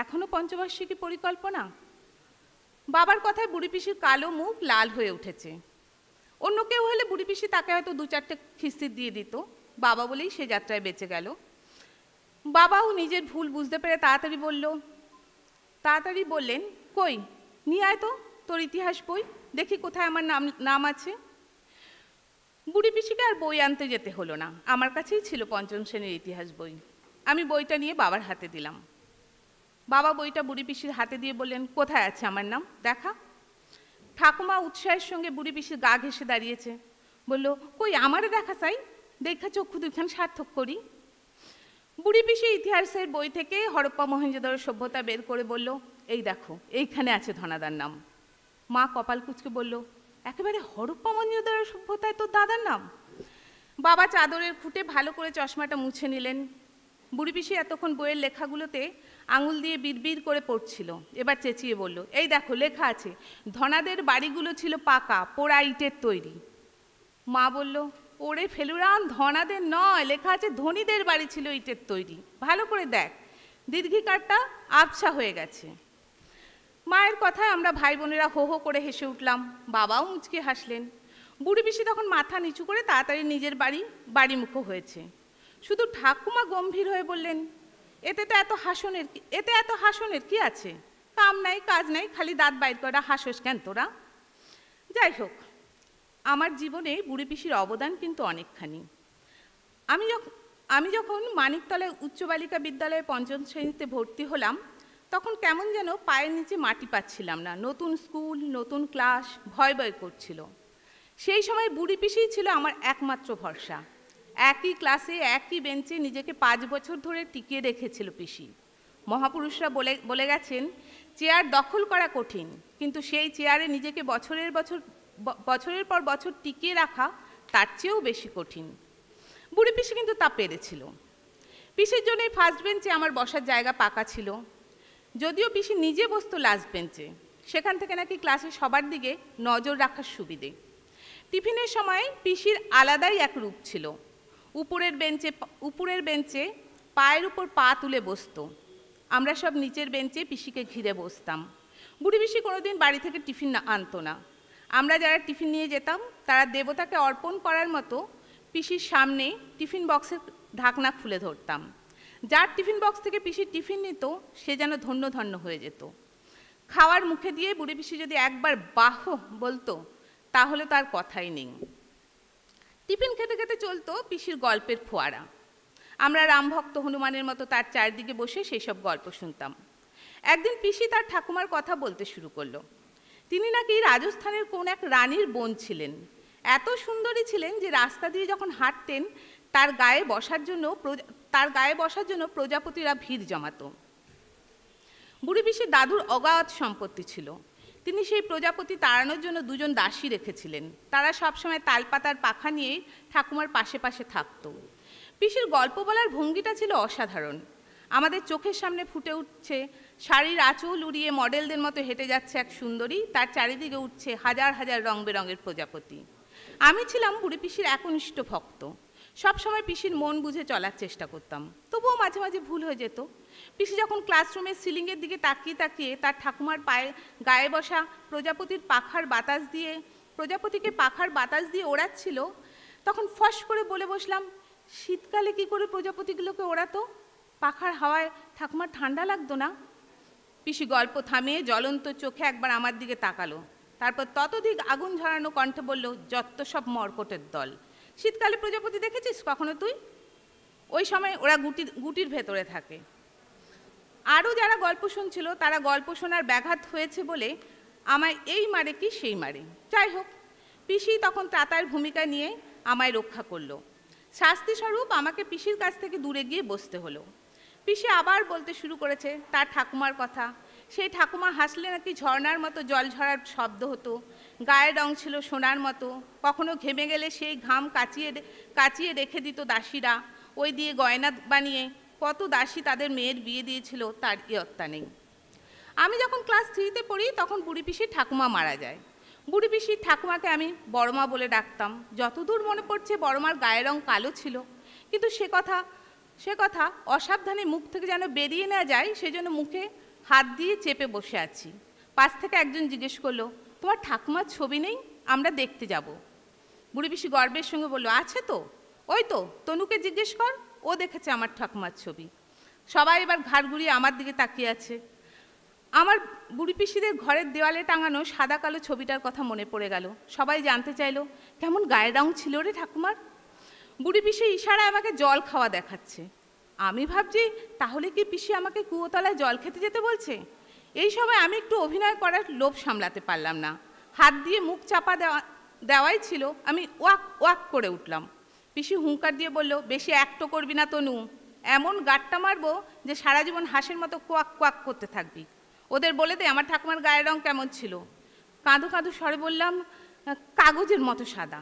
এখনো পঞ্চবার্ষিকী পরিকল্পনা? বাবার কথায় বুড়ি পিসির কালো মুখ লাল হয়ে উঠেছে। অন্য কেউ হলে বুড়ি পিসি তাকে হয়তো 2-4টে খিস্তি দিয়ে দিত, বাবা বলেই সে যাত্রায় বেঁচে গেল। বাবাও নিজের ভুল বুঝতে পেরে তাড়াতাড়ি বললেন, কই নিয়ে আয় তো তোর ইতিহাস বই, দেখি কোথায় আমার নাম আছে। বুড়ি পিসিকে আর বই আনতে যেতে হলো না, আমার কাছেই ছিল পঞ্চম শ্রেণীর ইতিহাস বই। আমি বইটা নিয়ে বাবার হাতে দিলাম। বাবা বইটা বুড়ি পিসির হাতে দিয়ে বললেন, কোথায় আছে আমার নাম দেখা? ঠাকুমা উৎসাহের সঙ্গে বুড়ি পিসির গা ঘেঁষে দাঁড়িয়েছে, বলল, কই আমারে দেখা চাই, দেখা চক্ষু দুখান সার্থক করি। বুড়ি পিসি ইতিহাসের বই থেকে হরপ্পা মহেঞ্জোদারো সভ্যতা বের করে বলল, এই দেখো এইখানে আছে ধনাদার নাম। মা কপাল কুঁচকে বলল, একেবারে হরপ্পা মহেঞ্জোদারো সভ্যতায় তোর দাদার নাম? বাবা চাদরের খুঁটে ভালো করে চশমাটা মুছে নিলেন। বুড়ি পিসি এতক্ষণ বইয়ের লেখাগুলোতে আঙুল দিয়ে বিড়বিড় করে পড়ছিল, এবার চেঁচিয়ে বলল, এই দেখো লেখা আছে, ধনাদের বাড়িগুলো ছিল পাকা পোড়া ইটের তৈরি। মা বলল, ওরে ফেলুরাম, ধনাদের নয়, লেখা আছে ধনীদের বাড়ি ছিল ইটের তৈরি, ভালো করে দেখ, দীর্ঘিকারটা আবছা হয়ে গেছে। মায়ের কথায় আমরা ভাই বোনেরা হো হো করে হেসে উঠলাম, বাবাও মুচকে হাসলেন। বুড়ি পিসি তখন মাথা নিচু করে তাড়াতাড়ি নিজের বাড়িমুখো হয়েছে। শুধু ঠাকুমা গম্ভীর হয়ে বললেন, এতে এত হাসনের কি আছে? কাম নাই কাজ নাই, খালি দাঁত বাইর করা হাসস কেন তোরা? যাই হোক, আমার জীবনে বুড়ি পিসির অবদান কিন্তু অনেকখানি। আমি যখন মানিকতলায় উচ্চ বালিকা বিদ্যালয়ে পঞ্চম শ্রেণীতে ভর্তি হলাম, তখন কেমন যেন পায়ের নিচে মাটি পাচ্ছিলাম না। নতুন স্কুল, নতুন ক্লাস, ভয় ভয় করছিল। সেই সময় বুড়ি পিসিই ছিল আমার একমাত্র ভরসা। একই ক্লাসে একই বেঞ্চে নিজেকে 5 বছর ধরে টিকিয়ে রেখেছিল পিসি। মহাপুরুষরা বলে গেছেন, চেয়ার দখল করা কঠিন, কিন্তু সেই চেয়ারে নিজেকে বছরের পর বছর টিকিয়ে রাখা তার চেয়েও বেশি কঠিন। বুড়ি পিসি কিন্তু তা পেরেছিল। পিসির জন্যই ফার্স্ট বেঞ্চে আমার বসার জায়গা পাকা ছিল। যদিও পিসি নিজে বসতো লাস্ট বেঞ্চে, সেখান থেকে নাকি ক্লাসে সবার দিকে নজর রাখার সুবিধে। টিফিনের সময় পিসির আলাদাই এক রূপ ছিল। উপরের বেঞ্চে পায়ের উপর পা তুলে বসতো। আমরা সব নিচের বেঞ্চে পিসিকে ঘিরে বসতাম। বুড়ি পিসি কোনোদিন বাড়ি থেকে টিফিন আনতো না। আমরা যারা টিফিন নিয়ে যেতাম তারা দেবতাকে অর্পণ করার মতো পিসির সামনে টিফিন বক্সের ঢাকনা খুলে ধরতাম। যার টিফিন বক্স থেকে পিসির টিফিন নিত সে যেন ধন্য ধন্য হয়ে যেত। খাওয়ার মুখে দিয়ে বুড়ি পিসি যদি একবার বাহ বলতো তাহলে তার কথাই নেই। টিফিন খেতে খেতে চলতো পিসির গল্পের ফোয়ারা। আমরা রামভক্ত হনুমানের মতো তার চারদিকে বসে সেই সব গল্প শুনতাম। একদিন পিসি তার ঠাকুমার কথা বলতে শুরু করলো। তিনি নাকি রাজস্থানের কোন এক রানীর বোন ছিলেন। এত সুন্দরী ছিলেন যে রাস্তা দিয়ে যখন হাঁটতেন তার গায়ে বসার জন্য প্রজাপতিরা ভিড় জমাতো। বুড়ি পিসির দাদুর অগাধ সম্পত্তি ছিল। তিনি সেই প্রজাপতি তাড়ানোর জন্য 2জন দাসী রেখেছিলেন। তারা সবসময় তালপাতার পাখা নিয়ে ঠাকুমার পাশে পাশে থাকত। পিসির গল্প বলার ভঙ্গিটা ছিল অসাধারণ। আমাদের চোখের সামনে ফুটে উঠছে শাড়ির আঁচল উড়িয়ে মডেলদের মতো হেঁটে যাচ্ছে এক সুন্দরী, তার চারিদিকে উঠছে হাজার হাজার রং বেরঙের প্রজাপতি। আমি ছিলাম বুড়ি পিসির একনিষ্ঠ ভক্ত। সব সময় পিসির মন বুঝে চলার চেষ্টা করতাম, তবুও মাঝে মাঝে ভুল হয়ে যেত। পিসি যখন ক্লাসরুমের সিলিংয়ের দিকে তাকিয়ে তাকিয়ে তার ঠাকুমার গায়ে বসা প্রজাপতিকে পাখার বাতাস দিয়ে ওড়াচ্ছিল, তখন ফস করে বলে বসলাম, শীতকালে কি করে প্রজাপতিগুলোকে ওড়াতো? পাখার হাওয়ায় ঠাকুমার ঠান্ডা লাগতো না? পিসি গল্প থামিয়ে জ্বলন্ত চোখে একবার আমার দিকে তাকালো, তারপর ততোধিক আগুন ঝরানো কণ্ঠে বলল, যত সব মর্কটের দল। শীতকালে প্রজাপতি দেখেছিস কখনো তুই? ওই সময় ওরা গুটির ভেতরে থাকে। আরও যারা গল্প শুনছিল তারা গল্প শোনার ব্যাঘাত হয়েছে বলে আমায় এই মারে কি সেই মারে। যাই হোক, পিসি তখন ত্রাতার ভূমিকা নিয়ে আমায় রক্ষা করলো। শাস্তিস্বরূপ আমাকে পিসির কাছ থেকে দূরে গিয়ে বসতে হলো। পিসি আবার বলতে শুরু করেছে তার ঠাকুমার কথা। সেই ঠাকুমা হাসলে নাকি ঝর্ণার মতো জল ঝরার শব্দ হতো, গায়ের রং ছিল সোনার মতো, কখনো ঘেমে গেলে সেই ঘাম কাচিয়ে রেখে দিত দাসীরা, ওই দিয়ে গয়না বানিয়ে কত দাসী তাদের মেয়ের বিয়ে দিয়েছিল তার ইয়ত্তা নেই। আমি যখন ক্লাস 3তে পড়ি তখন বুড়ি পিসির ঠাকুমা মারা যায়। বুড়ি পিসির ঠাকুমাকে আমি বড়মা বলে ডাকতাম। যতদূর মনে পড়ছে বড়মার গায়ের রং কালো ছিল, কিন্তু সে কথা অসাবধানে মুখ থেকে যেন বেরিয়ে না যায়, সেজন্য মুখে হাত দিয়ে চেপে বসে আছি। পাশ থেকে একজন জিজ্ঞেস করলো, তোমার ঠাকুমার ছবি নেই? আমরা দেখতে যাব। বুড়ি পিসি গর্বের সঙ্গে বলল, আছে তো, ওই তো তনুকে জিজ্ঞেস কর, ও দেখেছে আমার ঠাকুমার ছবি। সবাই এবার ঘাড় ঘুরিয়ে আমার দিকে তাকিয়ে আছে। আমার বুড়ি পিসিদের ঘরের দেওয়ালে টাঙানো সাদা কালো ছবিটার কথা মনে পড়ে গেল। সবাই জানতে চাইলো, কেমন গায়ের রং ছিল রে ঠাকুমার? বুড়ি পিসি ইশারায় আমাকে জল খাওয়া দেখাচ্ছে। আমি ভাবছি, তাহলে কি পিসি আমাকে কুয়োতলায় জল খেতে যেতে বলছে? এই সময় আমি একটু অভিনয় করার লোভ সামলাতে পারলাম না। হাত দিয়ে মুখ চাপা দেওয়াই ছিল, আমি ওয়াক ওয়াক করে উঠলাম। পিসি হুঙ্কার দিয়ে বলল, বেশি অ্যাক্টও করবি না তনু, এমন গাঁটটা মারবো যে সারা জীবন হাঁসের মতো কোয়াক কোয়াক করতে থাকবি। ওদের বলে দে আমার ঠাকুমার গায়ের রং কেমন ছিল। কাঁদো কাঁদো স্বরে বললাম, কাগজের মতো সাদা।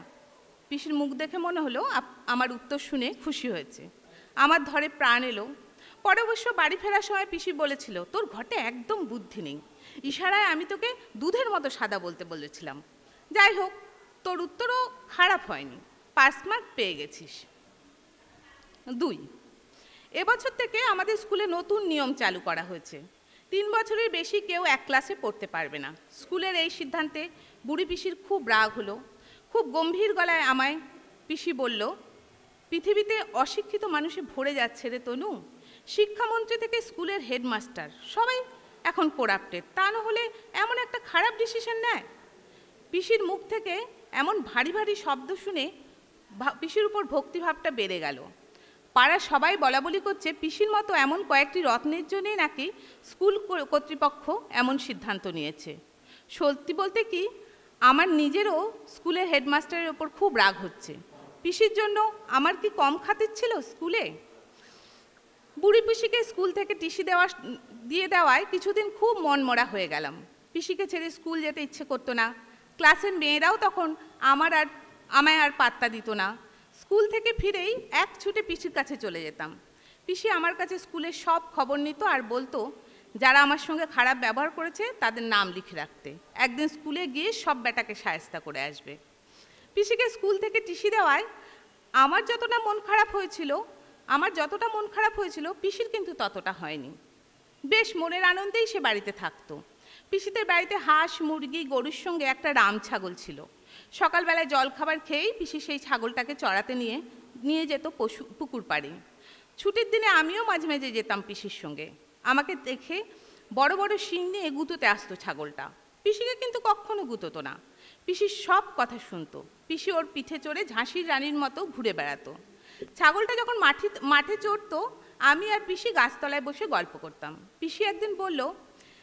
পিসির মুখ দেখে মনে হলো আমার উত্তর শুনে খুশি হয়েছে। আমার ধরে প্রাণ এলো। পরে অবশ্য বাড়ি ফেরার সময় পিসি বলেছিল, তোর ঘটে একদম বুদ্ধি নেই, ইশারায় আমি তোকে দুধের মতো সাদা বলতে বলেছিলাম। যাই হোক, তোর উত্তরও খারাপ হয়নি, 5 মার্ক পেয়ে গেছিস। 2, এবছর থেকে আমাদের স্কুলে নতুন নিয়ম চালু করা হয়েছে। 3 বছরের বেশি কেউ এক ক্লাসে পড়তে পারবে না। স্কুলের এই সিদ্ধান্তে বুড়ি পিসির খুব রাগ হলো। খুব গম্ভীর গলায় আমায় পিসি বলল, পৃথিবীতে অশিক্ষিত মানুষে ভরে যাচ্ছে রে তনু। শিক্ষামন্ত্রী থেকে স্কুলের হেডমাস্টার সবাই এখন কোরাপ্টেড, তা না হলে এমন একটা খারাপ ডিসিশন নেয়। পিসির মুখ থেকে এমন ভারী ভারী শব্দ শুনে পিসির উপর ভক্তিভাবটা বেড়ে গেল। পাড়ার সবাই বলাবলি করছে পিসির মতো এমন কয়েকটি রত্নের জন্যই নাকি স্কুল কর্তৃপক্ষ এমন সিদ্ধান্ত নিয়েছে। সত্যি বলতে কি, আমার নিজেরও স্কুলের হেডমাস্টারের ওপর খুব রাগ হচ্ছে। পিসির জন্য আমার কি কম খাতির ছিল স্কুলে? বুড়ি পিসিকে স্কুল থেকে টিসি দিয়ে দেওয়ায় কিছুদিন খুব মনমরা হয়ে গেলাম। পিসিকে ছেড়ে স্কুল যেতে ইচ্ছে করতো না। ক্লাসের মেয়েরাও তখন আমায় আর পাত্তা দিত না। স্কুল থেকে ফিরেই এক ছুটে পিসির কাছে চলে যেতাম। পিসি আমার কাছে স্কুলের সব খবর নিত আর বলতো যারা আমার সঙ্গে খারাপ ব্যবহার করেছে তাদের নাম লিখে রাখতে, একদিন স্কুলে গিয়ে সব বেটাকে শায়েস্তা করে আসবে। পিসিকে স্কুল থেকে টিসি দেওয়ায় আমার যতটা মন খারাপ হয়েছিল পিসির কিন্তু ততটা হয়নি। বেশ মনের আনন্দেই সে বাড়িতে থাকতো। পিসিদের বাড়িতে হাঁস, মুরগি, গরুর সঙ্গে একটা রাম ছাগল ছিল। সকালবেলায় জলখাবার খেয়েই পিসি সেই ছাগলটাকে চড়াতে নিয়ে যেত পুকুর পাড়ে। ছুটির দিনে আমিও মাঝে মাঝে যেতাম পিসির সঙ্গে। আমাকে দেখে বড় বড় শিং নিয়ে গুঁতোতে আসতো ছাগলটা। পিসিকে কিন্তু কখনো গুঁতোতো না। পিসির সব কথা শুনতো। পিসি ওর পিঠে চড়ে ঝাঁসির রানীর মতো ঘুরে বেড়াতো। ছাগলটা যখন মাঠে চড়তো, আমি আর পিসি গাছতলায় বসে গল্প করতাম। পিসি একদিন বলল,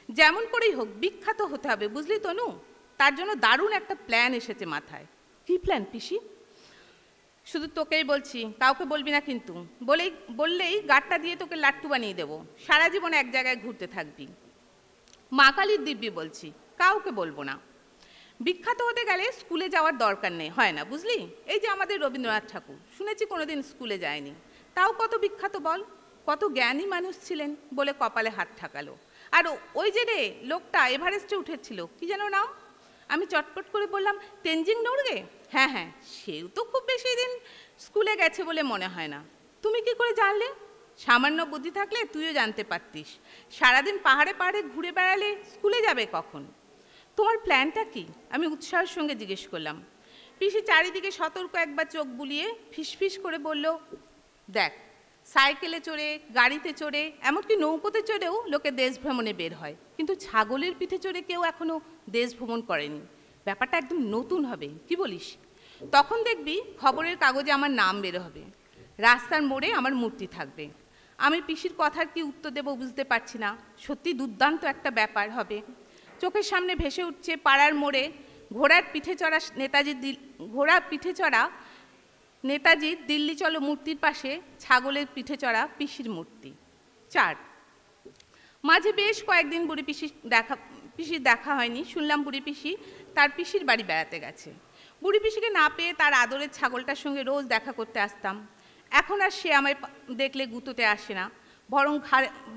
যেমন করেই হোক বিখ্যাত হতে হবে, বুঝলি তনু? তার জন্য দারুণ একটা প্ল্যান এসেছে মাথায়। কি প্ল্যান পিসি? শুধু তোকেই বলছি, কাউকে বলবি না কিন্তু। বললেই গাঁটটা দিয়ে তোকে লাট্টু বানিয়ে দেবো, সারা জীবন এক জায়গায় ঘুরতে থাকবি। মা কালীর দিব্যি বলছি, কাউকে বলবো না। বিখ্যাত হতে গেলে স্কুলে যাওয়ার দরকার নেই, হয় না বুঝলি? এই যে আমাদের রবীন্দ্রনাথ ঠাকুর, শুনেছি কোনোদিন স্কুলে যায়নি, তাও কত বিখ্যাত বল, কত জ্ঞানী মানুষ ছিলেন বলে কপালে হাত ঠাকালো। আর ওই যে রে লোকটা এভারেস্টে উঠেছিল, কি যেন নাম? আমি চটপট করে বললাম, তেনজিং নরগে। হ্যাঁ হ্যাঁ, সেও তো খুব বেশি দিন স্কুলে গেছে বলে মনে হয় না। তুমি কি করে জানলে? সামান্য বুদ্ধি থাকলে তুইও জানতে পারতিস। সারাদিন পাহাড়ে পাহাড়ে ঘুরে বেড়ালে স্কুলে যাবে কখন? তোমার প্ল্যানটা কি? আমি উৎসাহের সঙ্গে জিজ্ঞেস করলাম। পিসি চারিদিকে সতর্ক একবার চোখ বুলিয়ে ফিসফিস করে বলল, দেখ, সাইকেলে চড়ে, গাড়িতে চড়ে, এমনকি নৌকোতে চড়েও লোকে দেশ ভ্রমণে বের হয়, কিন্তু ছাগলের পিঠে চড়ে কেউ এখনো দেশ ভ্রমণ করেনি। ব্যাপারটা একদম নতুন হবে, কি বলিস? তখন দেখবি খবরের কাগজে আমার নাম বের হবে, রাস্তার মোড়ে আমার মূর্তি থাকবে। আমি পিসির কথার কি উত্তর দেব বুঝতে পারছি না। সত্যি দুর্দান্ত একটা ব্যাপার হবে। চোখের সামনে ভেসে উঠছে পাড়ার মোড়ে ঘোড়ার পিঠে চড়া নেতাজির দিল্লি চলো মূর্তির পাশে ছাগলের পিঠে চড়া পিসির মূর্তি। 4 মাঝে বেশ কয়েকদিন পিসির দেখা হয়নি। শুনলাম বুড়ি পিসি তার পিসির বাড়ি বেড়াতে গেছে। বুড়ি পিসিকে না পেয়ে তার আদরের ছাগলটার সঙ্গে রোজ দেখা করতে আসতাম। এখন আর সে আমায় দেখলে গুঁতোতে আসে না,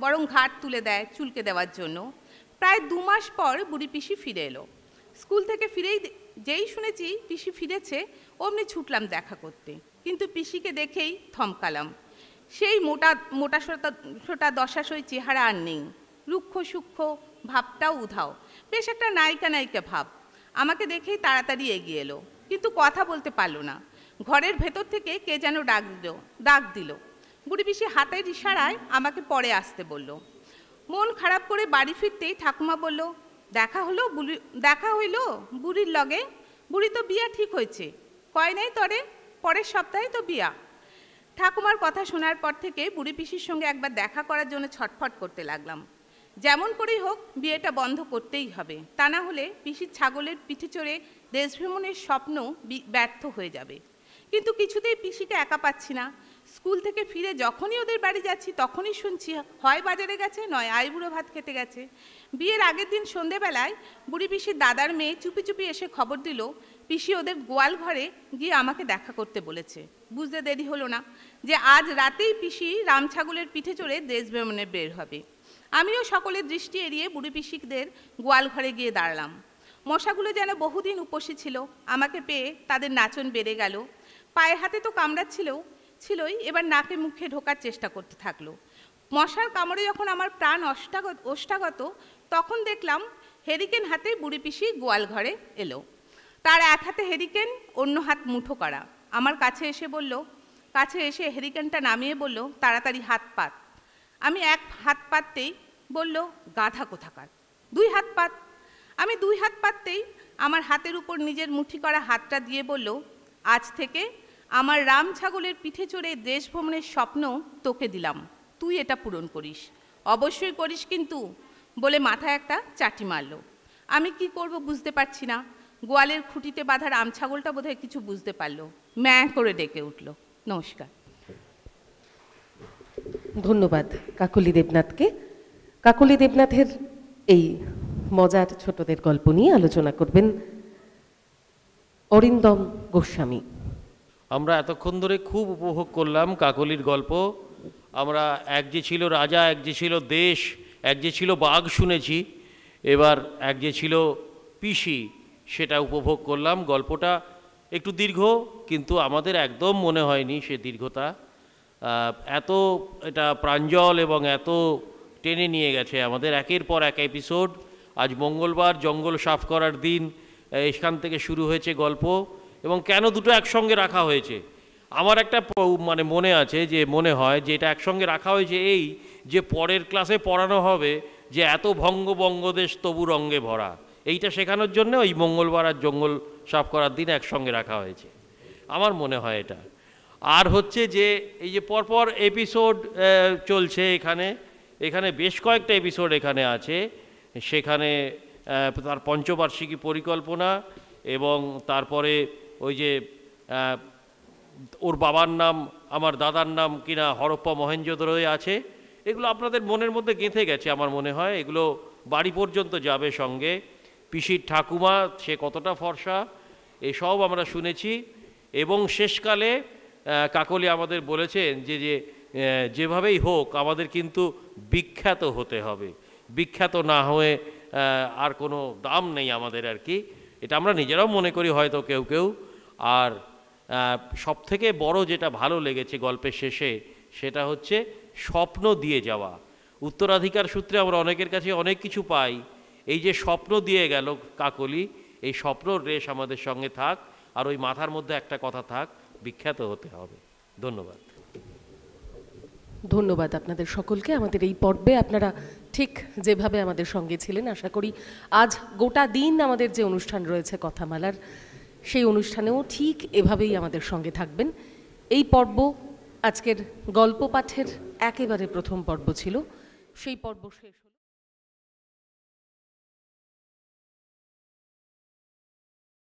বরং ঘাট তুলে দেয় চুলকে দেওয়ার জন্য। প্রায় 2 মাস পর বুড়ি পিসি ফিরে এলো। স্কুল থেকে ফিরেই যেই শুনেছি পিসি ফিরেছে, অমনি ছুটলাম দেখা করতে। কিন্তু পিসিকে দেখেই থমকালাম। সেই মোটা সোটা দশাশই চেহারা আর নেই। রুক্ষ সূক্ষ্ম ভাবটাও উধাও, বেশ একটা নায়িকা ভাব। আমাকে দেখেই তাড়াতাড়ি এগিয়ে এলো, কিন্তু কথা বলতে পারলো না। ঘরের ভেতর থেকে কে যেন ডাক দিল। বুড়ি পিসি হাতের ইশারায় আমাকে পরে আসতে বলল। মন খারাপ করে বাড়ি ফিরতেই ঠাকুমা বলল, দেখা হইল বুড়ির লগে? বুড়ি তো বিয়া ঠিক হয়েছে, কয় নাই তরে, পরের সপ্তাহে তো বিয়া। ঠাকুমার কথা শোনার পর থেকে বুড়ি পিসির সঙ্গে একবার দেখা করার জন্য ছটফট করতে লাগলাম। যেমন করেই হোক বিয়েটা বন্ধ করতেই হবে, তা না হলে পিসির ছাগলের পিঠে চড়ে দেশ ভ্রমণের স্বপ্ন ব্যর্থ হয়ে যাবে। কিন্তু কিছুতেই পিসিকে একা পাচ্ছি না। স্কুল থেকে ফিরে যখনই ওদের বাড়ি যাচ্ছি তখনই শুনছি হয় বাজারে গেছে, নয় আইবুড়ো ভাত খেতে গেছে। বিয়ের আগের দিন সন্ধেবেলায় বুড়ি পিসির দাদার মেয়ে চুপি চুপি এসে খবর দিল পিসি ওদের গোয়াল ঘরে গিয়ে আমাকে দেখা করতে বলেছে। বুঝতে দেরি হলো না যে আজ রাতেই পিসি রাম ছাগলের পিঠে চড়ে দেশ ভ্রমণে বের হবে। আমিও সকলের দৃষ্টি এড়িয়ে বুড়ি পিসিদের গোয়াল ঘরে গিয়ে দাঁড়ালাম। মশাগুলো যেন বহুদিন উপসী ছিল, আমাকে পেয়ে তাদের নাচন বেড়ে গেল। পায়ে হাতে তো ছিলই, এবার নাকে মুখে ঢোকার চেষ্টা করতে থাকলো। মশার কামড়ে যখন আমার প্রাণ ওষ্ঠাগত, তখন দেখলাম হেরিকেন হাতে বুড়ি পিসি গোয়াল ঘরে এলো। তার এক হাতে হেরিকেন, অন্য হাত মুঠো করা। আমার কাছে এসে হেরিকেনটা নামিয়ে বলল, তাড়াতাড়ি হাত পাত। আমি 1 হাত পাততেই বলল, গাধা কোথাকার, 2 হাত পাত। আমি 2 হাত পাততেই আমার হাতের উপর নিজের মুঠি করা হাতটা দিয়ে বলল, আজ থেকে আমার রাম ছাগলের পিঠে চড়ে দেশ ভ্রমণের স্বপ্ন তোকে দিলাম, তুই এটা পূরণ করিস, অবশ্যই করিস কিন্তু, বলে মাথায় একটা চাটি মারল। আমি কি করব বুঝতে পারছি না। গোয়ালের খুঁটিতে বাঁধা রাম ছাগলটা বোধহয় কিছু বুঝতে পারলো, ম্যাঁ করে ডেকে উঠল। নমস্কার। ধন্যবাদ কাকলি দেবনাথকে। কাকলি দেবনাথের এই মজার ছোটদের গল্প নিয়ে আলোচনা করবেন অরিন্দম গোস্বামী। আমরা এতক্ষণ ধরে খুব উপভোগ করলাম কাকলির গল্প। আমরা এক যে ছিল রাজা, এক যে ছিল দেশ, এক যে ছিল বাঘ শুনেছি, এবার এক যে ছিল পিসি, সেটা উপভোগ করলাম। গল্পটা একটু দীর্ঘ, কিন্তু আমাদের একদম মনে হয়নি সে দীর্ঘতা। এত এটা প্রাঞ্জল এবং এত টেনে নিয়ে গেছে আমাদের একের পর এক এপিসোড। আজ মঙ্গলবার, জঙ্গল সাফ করার দিন, এখান থেকে শুরু হয়েছে গল্প। এবং কেন দুটো একসঙ্গে রাখা হয়েছে, আমার একটা মনে আছে যে মনে হয় যে এটা একসঙ্গে রাখা হয়েছে এই যে পরের ক্লাসে পড়ানো হবে যে এত বঙ্গদেশ তবু রঙ্গে ভরা, এইটা শেখানোর জন্য ওই মঙ্গলবার আর জঙ্গল সাফ করার দিন একসঙ্গে রাখা হয়েছে, আমার মনে হয় এটা। আর হচ্ছে যে এই যে পরপর এপিসোড চলছে এখানে বেশ কয়েকটা এপিসোড এখানে আছে, সেখানে তার পঞ্চবার্ষিকী পরিকল্পনা এবং তারপরে ওই যে ওর বাবার নাম আমার দাদার নাম কিনা হরপ্পা মহেঞ্জোদড়োয় আছে, এগুলো আপনাদের মনের মধ্যে গেঁথে গেছে আমার মনে হয়, এগুলো বাড়ি পর্যন্ত যাবে সঙ্গে। পিসির ঠাকুমা সে কতটা ফর্সা, এসব আমরা শুনেছি। এবং শেষকালে কাকলি আমাদের বলেছেন যে যেভাবেই হোক আমাদের কিন্তু বিখ্যাত হতে হবে, বিখ্যাত না হয়ে আর কোনো দাম নেই আমাদের আর কি, এটা আমরা নিজেরাও মনে করি হয়তো কেউ। আর সবথেকে বড় যেটা ভালো লেগেছে গল্পের শেষে সেটা হচ্ছে স্বপ্ন দিয়ে যাওয়া। উত্তরাধিকার সূত্রে আমরা অনেকের কাছে অনেক কিছু পাই, এই যে স্বপ্ন দিয়ে গেল কাকলি, এই স্বপ্নর রেশ আমাদের সঙ্গে থাক, আর ওই মাথার মধ্যে একটা কথা থাক, বিখ্যাত হতে হবে। ধন্যবাদ। ধন্যবাদ আপনাদের সকলকে। আমাদের এই পর্বে আপনারা ঠিক যেভাবে আমাদের সঙ্গে ছিলেন, আশা করি আজ গোটা দিন আমাদের যে অনুষ্ঠান রয়েছে কথামালার, সেই অনুষ্ঠানেও ঠিক এভাবেই আমাদের সঙ্গে থাকবেন। এই পর্ব আজকের গল্প পাঠের একেবারে প্রথম পর্ব ছিল, সেই পর্ব শেষ হল।